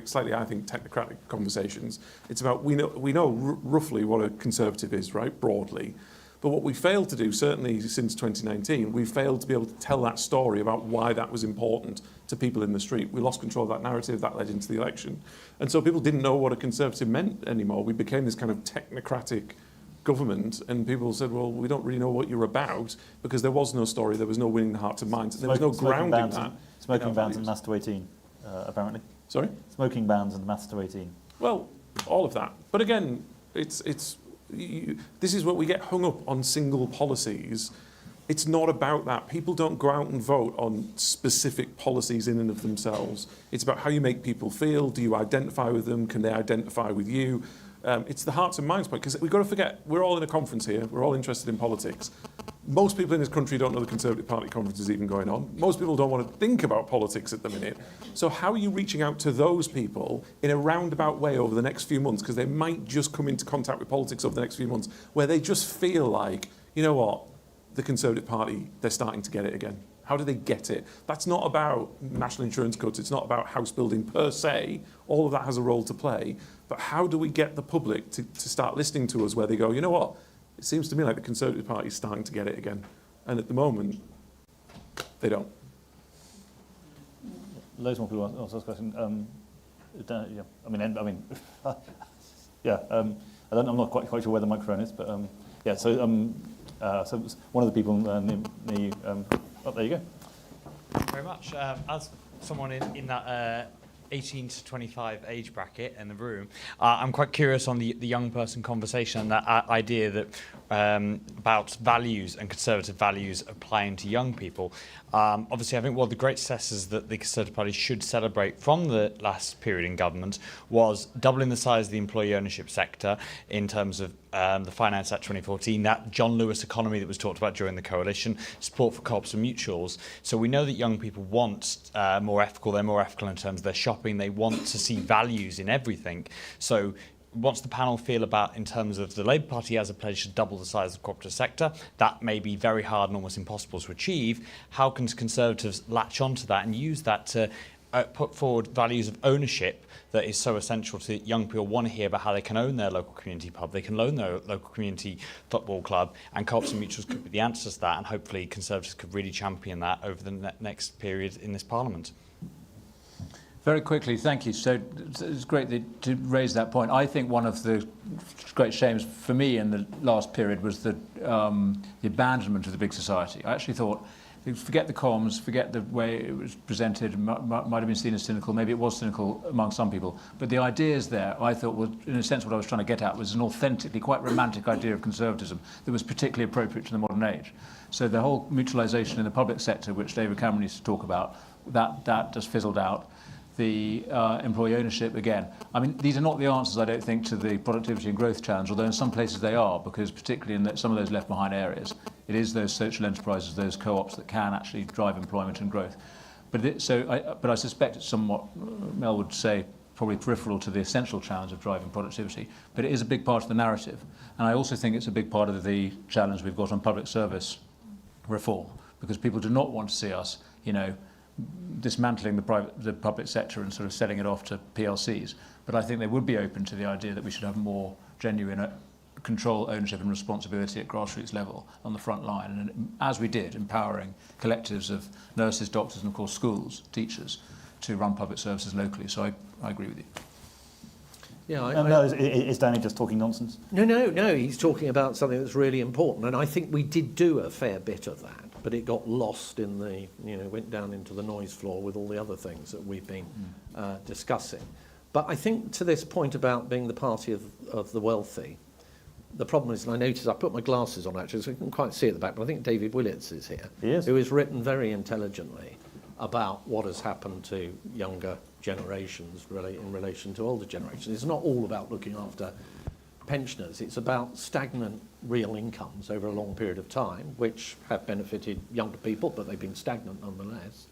slightly, I think, technocratic conversations. It's about, we know roughly what a conservative is, right, broadly. But what we failed to do, certainly since 2019, we failed to be able to tell that story about why that was important to people in the street. We lost control of that narrative, that led into the election. And so people didn't know what a conservative meant anymore. We became this kind of technocratic government, and people said, well, we don't really know what you're about, because there was no story, there was no winning the hearts and minds, there was no grounding in that.
Smoking bans and maths to 18, apparently.
Sorry?
Smoking bans and maths to 18.
Well, all of that. But again, this is what we get hung up on single policies. It's not about that. People don't go out and vote on specific policies in and of themselves. It's about how you make people feel. Do you identify with them? Can they identify with you? It's the hearts and minds point, because we've got to forget, we're all in a conference here, we're all interested in politics. Most people in this country don't know the Conservative Party conference is even going on. Most people don't want to think about politics at the minute. So how are you reaching out to those people in a roundabout way over the next few months, because they might just come into contact with politics over the next few months, where they just feel like, you know what, the Conservative Party, they're starting to get it again. How do they get it? That's not about national insurance cuts. It's not about house building per se. All of that has a role to play. But how do we get the public to start listening to us where they go, you know what? It seems to me like the Conservative Party is starting to get it again. And at the moment, they don't.
Loads more people ask this question. Yeah, I mean, yeah. I'm not quite sure where the microphone is, but yeah. So one of the people near you. Oh, there you go.
Thank you very much. As someone in that 18 to 25 age bracket in the room, I'm quite curious on the young person conversation and that idea that about values and conservative values applying to young people. Obviously, I think one of the great successes that the Conservative Party should celebrate from the last period in government was doubling the size of the employee ownership sector in terms of the Finance Act 2014, that John Lewis economy that was talked about during the coalition, support for co-ops and mutuals. So we know that young people want more ethical, they're more ethical in terms of their shopping, they want to see values in everything. So what's the panel feel about in terms of the Labour Party has a pledge to double the size of the cooperative sector? That may be very hard and almost impossible to achieve. How can Conservatives latch onto that and use that to put forward values of ownership that is so essential to young people want to hear about how they can own their local community pub, they can own their local community football club, and co-ops and mutuals could be the answers to that, and hopefully Conservatives could really champion that over the next period in this Parliament.
Very quickly, thank you. So it's great to raise that point. I think one of the great shames for me in the last period was the abandonment of the big society. I actually thought, forget the comms, forget the way it was presented, might have been seen as cynical, maybe it was cynical among some people, but the ideas there, I thought, was, in a sense, what I was trying to get at was an authentically quite romantic idea of conservatism that was particularly appropriate to the modern age. So the whole mutualisation in the public sector, which David Cameron used to talk about, that just fizzled out. The employee ownership, again. I mean, these are not the answers, I don't think, to the productivity and growth challenge, although in some places they are, because particularly in some of those left behind areas, it is those social enterprises, those co-ops that can actually drive employment and growth. But I suspect it's somewhat, Mel would say, probably peripheral to the essential challenge of driving productivity, but it is a big part of the narrative. And I also think it's a big part of the challenge we've got on public service reform, because people do not want to see us, dismantling the public sector and sort of selling it off to PLCs. But I think they would be open to the idea that we should have more genuine control, ownership and responsibility at grassroots level on the front line. And as we did, empowering collectives of nurses, doctors and of course schools, teachers to run public services locally. So I agree with you.
Yeah,
is Danny just talking nonsense?
No, he's talking about something that's really important. And I think we did do a fair bit of that, but it got lost in the, went down into the noise floor with all the other things that we've been discussing. But I think to this point about being the party of the wealthy, the problem is, and I noticed, I put my glasses on actually, so I couldn't quite see at the back, but I think David Willits is here.
He is.
Who has written very intelligently about what has happened to younger generations in relation to older generations. It's not all about looking after pensioners. It's about stagnant real incomes over a long period of time, which have benefited younger people, but they've been stagnant nonetheless,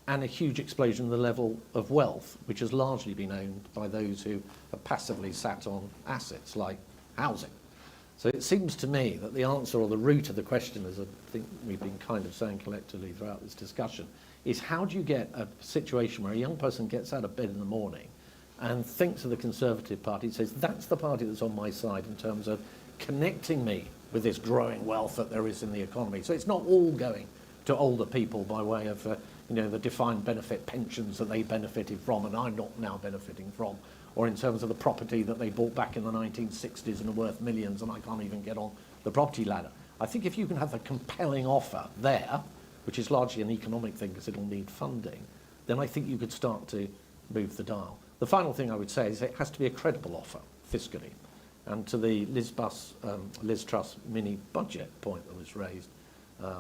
and a huge explosion in the level of wealth, which has largely been owned by those who have passively sat on assets like housing. So it seems to me that the answer, or the root of the question, as I think we've been kind of saying collectively throughout this discussion, is how do you get a situation where a young person gets out of bed in the morning and thinks of the Conservative Party and says, that's the party that's on my side in terms of connecting me with this growing wealth that there is in the economy. So it's not all going to older people by way of the defined benefit pensions that they benefited from and I'm not now benefiting from, or in terms of the property that they bought back in the 1960s and are worth millions and I can't even get on the property ladder. I think if you can have a compelling offer there, which is largely an economic thing because it'll need funding, then I think you could start to move the dial. The final thing I would say is it has to be a credible offer fiscally. And to the Liz Truss mini budget point that was raised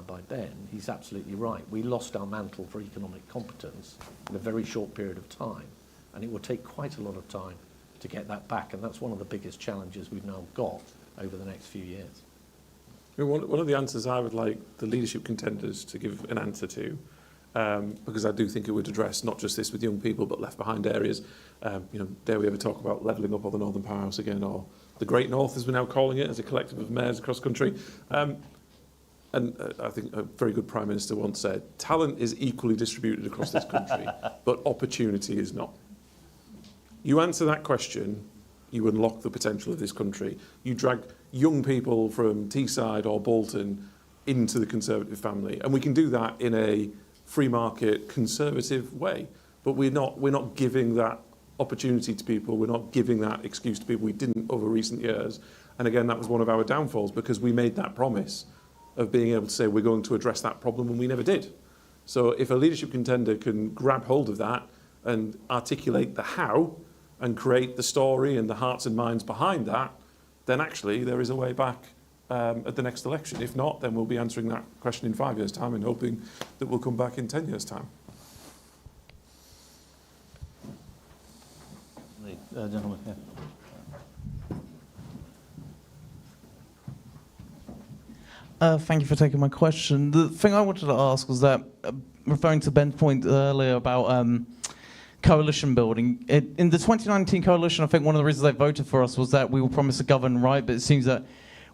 by Ben, he's absolutely right. We lost our mantle for economic competence in a very short period of time, and it will take quite a lot of time to get that back, and that's one of the biggest challenges we've now got over the next few years.
I mean, one of the answers I would like the leadership contenders to give an answer to, because I do think it would address not just this with young people, but left behind areas. Dare we ever talk about levelling up of the Northern Powerhouse again, or the Great North, as we're now calling it, as a collective of mayors across country. And I think a very good Prime Minister once said, talent is equally distributed across this country, but opportunity is not. You answer that question, you unlock the potential of this country. You drag young people from Teesside or Bolton into the Conservative family. And we can do that in a free market, conservative way. But we're not giving that opportunity to people. We're not giving that excuse to people. We didn't over recent years. And again, that was one of our downfalls because we made that promise of being able to say we're going to address that problem and we never did. So if a leadership contender can grab hold of that and articulate the how and create the story and the hearts and minds behind that, then actually there is a way back at the next election. If not, then we'll be answering that question in 5 years' time and hoping that we'll come back in 10 years' time.
The gentleman here.
Thank you for taking my question. The thing I wanted to ask was that, referring to Ben's point earlier about coalition building, in the 2019 coalition, I think one of the reasons they voted for us was that we were promised to govern right, but it seems that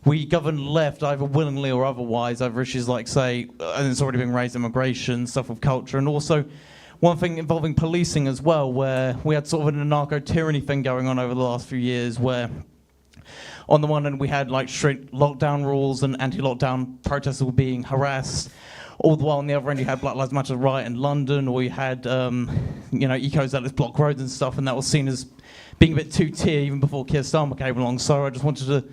we govern left either willingly or otherwise over issues like, say, and it's already been raised, immigration, stuff with culture, and also one thing involving policing as well, where we had sort of an anarcho-tyranny thing going on over the last few years, where on the one hand we had like strict lockdown rules and anti-lockdown protesters were being harassed, all the while on the other end you had Black Lives Matter riot in London, or you had eco-zealots block roads and stuff, and that was seen as being a bit two-tier even before Keir Starmer came along. So I just wanted to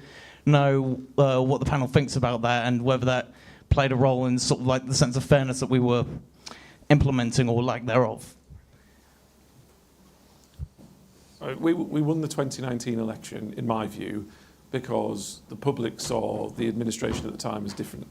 know what the panel thinks about that and whether that played a role in sort of like the sense of fairness that we were implementing or lack thereof.
We won the 2019 election, in my view, because the public saw the administration at the time as different.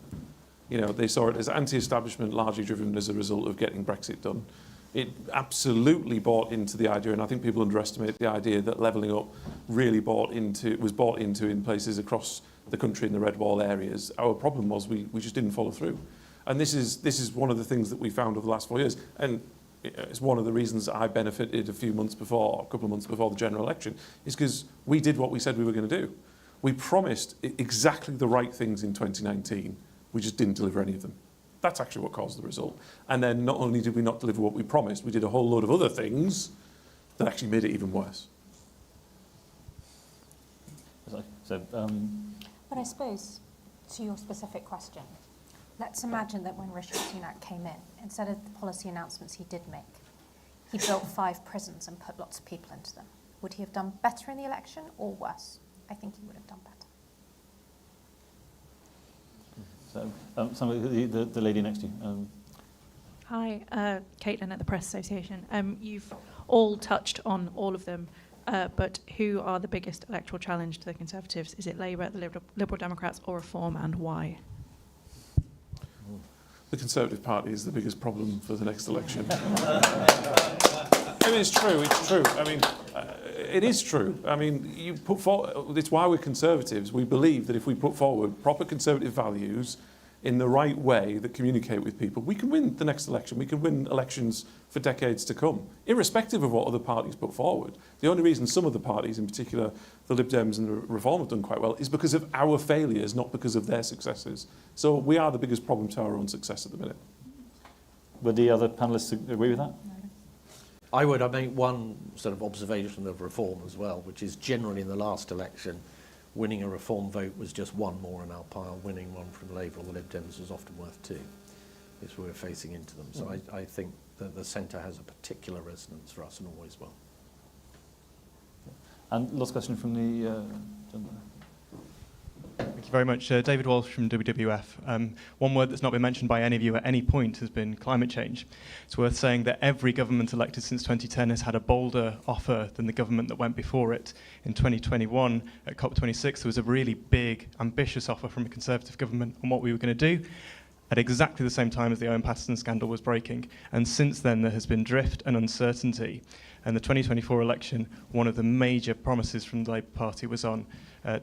They saw it as anti-establishment, largely driven as a result of getting Brexit done. It absolutely bought into the idea, and I think people underestimate the idea that levelling up really was bought into in places across the country in the red wall areas. Our problem was we just didn't follow through. And this is one of the things that we found over the last 4 years. And it's one of the reasons I benefited a couple of months before the general election, is because we did what we said we were going to do. We promised exactly the right things in 2019. We just didn't deliver any of them. That's actually what caused the result. And then not only did we not deliver what we promised, we did a whole load of other things that actually made it even worse.
But I suppose, to your specific question, let's imagine that when Rishi Sunak came in, instead of the policy announcements he did make, he built 5 prisons and put lots of people into them. Would he have done better in the election or worse? I think he would have done better.
So, the lady next to you.
Hi, Caitlin at the Press Association. You've all touched on all of them, but who are the biggest electoral challenge to the Conservatives? Is it Labour, the Liberal Democrats, or Reform, and why?
The Conservative Party is the biggest problem for the next election. I mean, it's true. It's true. I mean, it is true. I mean, you put forward. It's why we're Conservatives. We believe that if we put forward proper Conservative values in the right way that communicate with people, we can win the next election. We can win elections for decades to come, irrespective of what other parties put forward. The only reason some of the parties, in particular the Lib Dems and the Reform, have done quite well is because of our failures, not because of their successes. So we are the biggest problem to our own success at the minute.
Would the other panellists agree with that?
I would. I make one sort of observation of Reform as well, which is generally in the last election, winning a Reform vote was just one more in our pile. Winning one from Labour or the Lib Dems was often worth two, if we were facing into them. So I think that the centre has a particular resonance for us and always will.
And last question from the gentleman.
Thank you very much. David Walsh from WWF. One word that's not been mentioned by any of you at any point has been climate change. It's worth saying that every government elected since 2010 has had a bolder offer than the government that went before it. In 2021, at COP26, there was a really big, ambitious offer from a Conservative government on what we were going to do at exactly the same time as the Owen Paterson scandal was breaking. And since then, there has been drift and uncertainty. And the 2024 election, one of the major promises from the Labour Party was on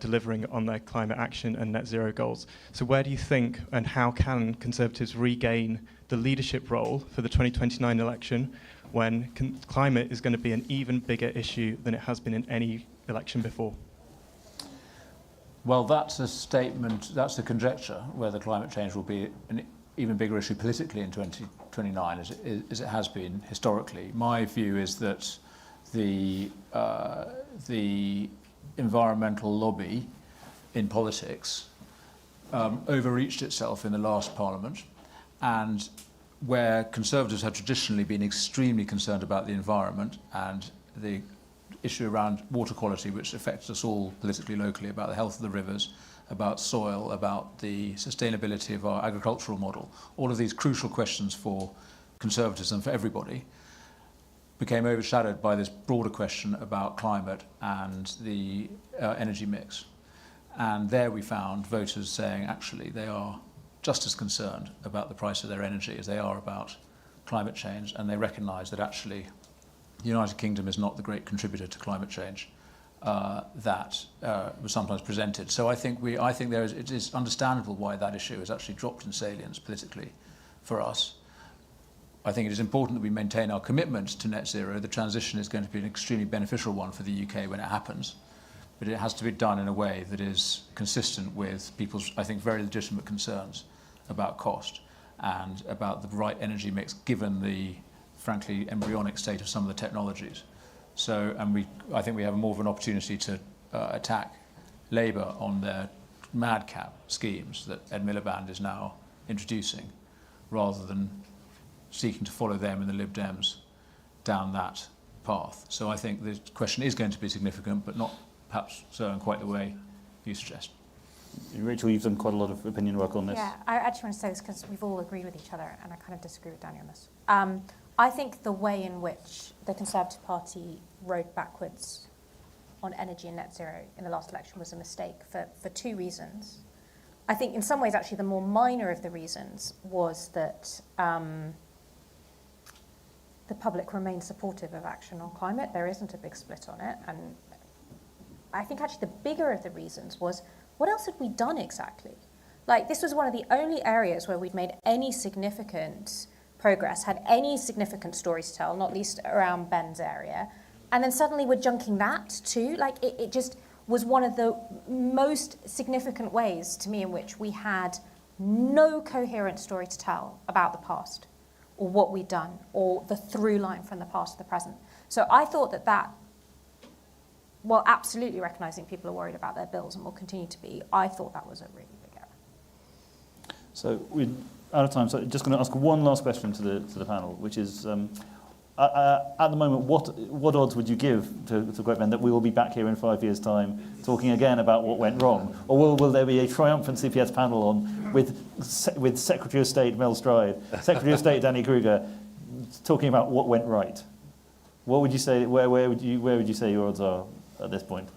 delivering on their climate action and net zero goals. So where do you think and how can Conservatives regain the leadership role for the 2029 election when climate is going to be an even bigger issue than it has been in any election before?
Well, that's a statement, that's a conjecture, whether climate change will be an even bigger issue politically in 2029 as it has been historically. My view is that the environmental lobby in politics overreached itself in the last Parliament, and where Conservatives have traditionally been extremely concerned about the environment and the issue around water quality, which affects us all politically, locally, about the health of the rivers, about soil, about the sustainability of our agricultural model, all of these crucial questions for Conservatives and for everybody, became overshadowed by this broader question about climate and the energy mix. And there we found voters saying, actually, they are just as concerned about the price of their energy as they are about climate change, and they recognise that actually the United Kingdom is not the great contributor to climate change that was sometimes presented. So I think it is understandable why that issue has actually dropped in salience politically for us. I think it is important that we maintain our commitment to net zero. The transition is going to be an extremely beneficial one for the UK when it happens, but it has to be done in a way that is consistent with people's, I think, very legitimate concerns about cost and about the right energy mix given the, frankly, embryonic state of some of the technologies. So, and I think we have more of an opportunity to attack Labour on their madcap schemes that Ed Miliband is now introducing, rather than seeking to follow them and the Lib Dems down that path. So I think the question is going to be significant, but not perhaps so in quite the way you suggest.
Rachel, you've done quite a lot of opinion work on this.
Yeah, I actually want to say this because we've all agreed with each other, and I kind of disagree with Danny on this. I think the way in which the Conservative Party rode backwards on energy and net zero in the last election was a mistake for two reasons. I think in some ways, actually, the more minor of the reasons was that the public remains supportive of action on climate. There isn't a big split on it. And I think actually the bigger of the reasons was, what else had we done exactly? Like, this was one of the only areas where we'd made any significant progress, had any significant stories to tell, not least around Ben's area. And then suddenly we're junking that too. Like, it just was one of the most significant ways to me in which we had no coherent story to tell about the past or what we'd done or the through line from the past to the present. So I thought that, well, absolutely recognising people are worried about their bills and will continue to be, I thought that was a really big error.
So we're out of time, so just going to ask one last question to the panel, which is, at the moment, what odds would you give to Great Ben that we will be back here in 5 years' time talking again about what went wrong? Or will there be a triumphant CPS panel on with Secretary of State Mel Stride, Secretary of State Danny Kruger, talking about what went right? What would you say? Where would you say your odds are at this point.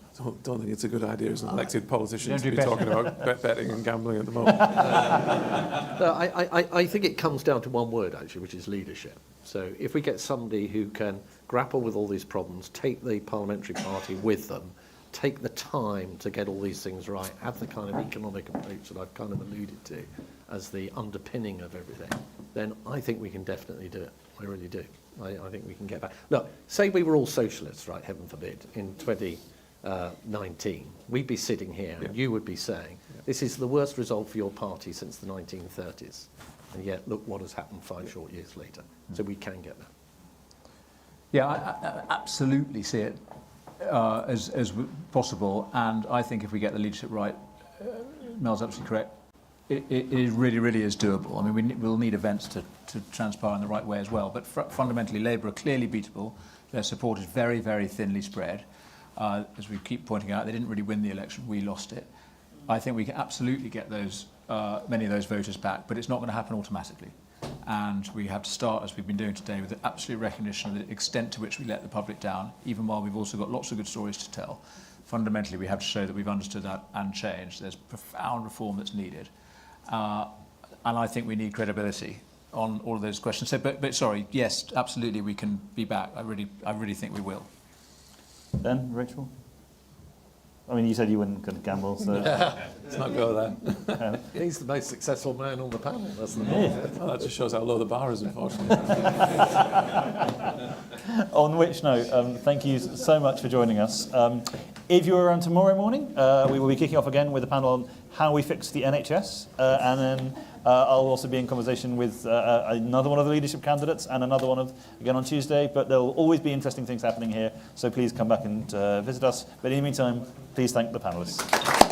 Don't think it's a good idea as an elected politician
Don't
to
do
be
betting.
talking about betting and gambling at the moment.
No, I think it comes down to one word, actually, which is leadership. So if we get somebody who can grapple with all these problems, take the parliamentary party with them, take the time to get all these things right, have the kind of economic approach that I've kind of alluded to as the underpinning of everything, then I think we can definitely do it. I really do. I think we can get back. Look, say we were all socialists, right, heaven forbid, in 2019, we'd be sitting here and you would be saying, this is the worst result for your party since the 1930s. And yet, look what has happened 5 short years later. So we can get there.
Yeah, I absolutely see it as possible, and I think if we get the leadership right, Mel's absolutely correct, it really is doable. I mean, we'll need events to transpire in the right way as well, but fundamentally Labour are clearly beatable. Their support is very, very thinly spread. As we keep pointing out, they didn't really win the election, we lost it. I think we can absolutely get those many of those voters back, but it's not going to happen automatically. And we have to start, as we've been doing today, with the absolute recognition of the extent to which we let the public down, even while we've also got lots of good stories to tell. Fundamentally, we have to show that we've understood that and changed. There's profound reform that's needed. And I think we need credibility on all of those questions. So, but sorry, yes, absolutely, we can be back. I really think we will.
Ben, Rachel? I mean, you said you wouldn't kind of gamble, so...
Let's not go there.
He's the most successful man on the panel, that's the point.
Well, that just shows how low the bar is, unfortunately.
On which note, thank you so much for joining us. If you're around tomorrow morning, we will be kicking off again with a panel on how we fix the NHS, and then I'll also be in conversation with another one of the leadership candidates and another one again on Tuesday, but there will always be interesting things happening here, so please come back and visit us. But in the meantime, please thank the panellists.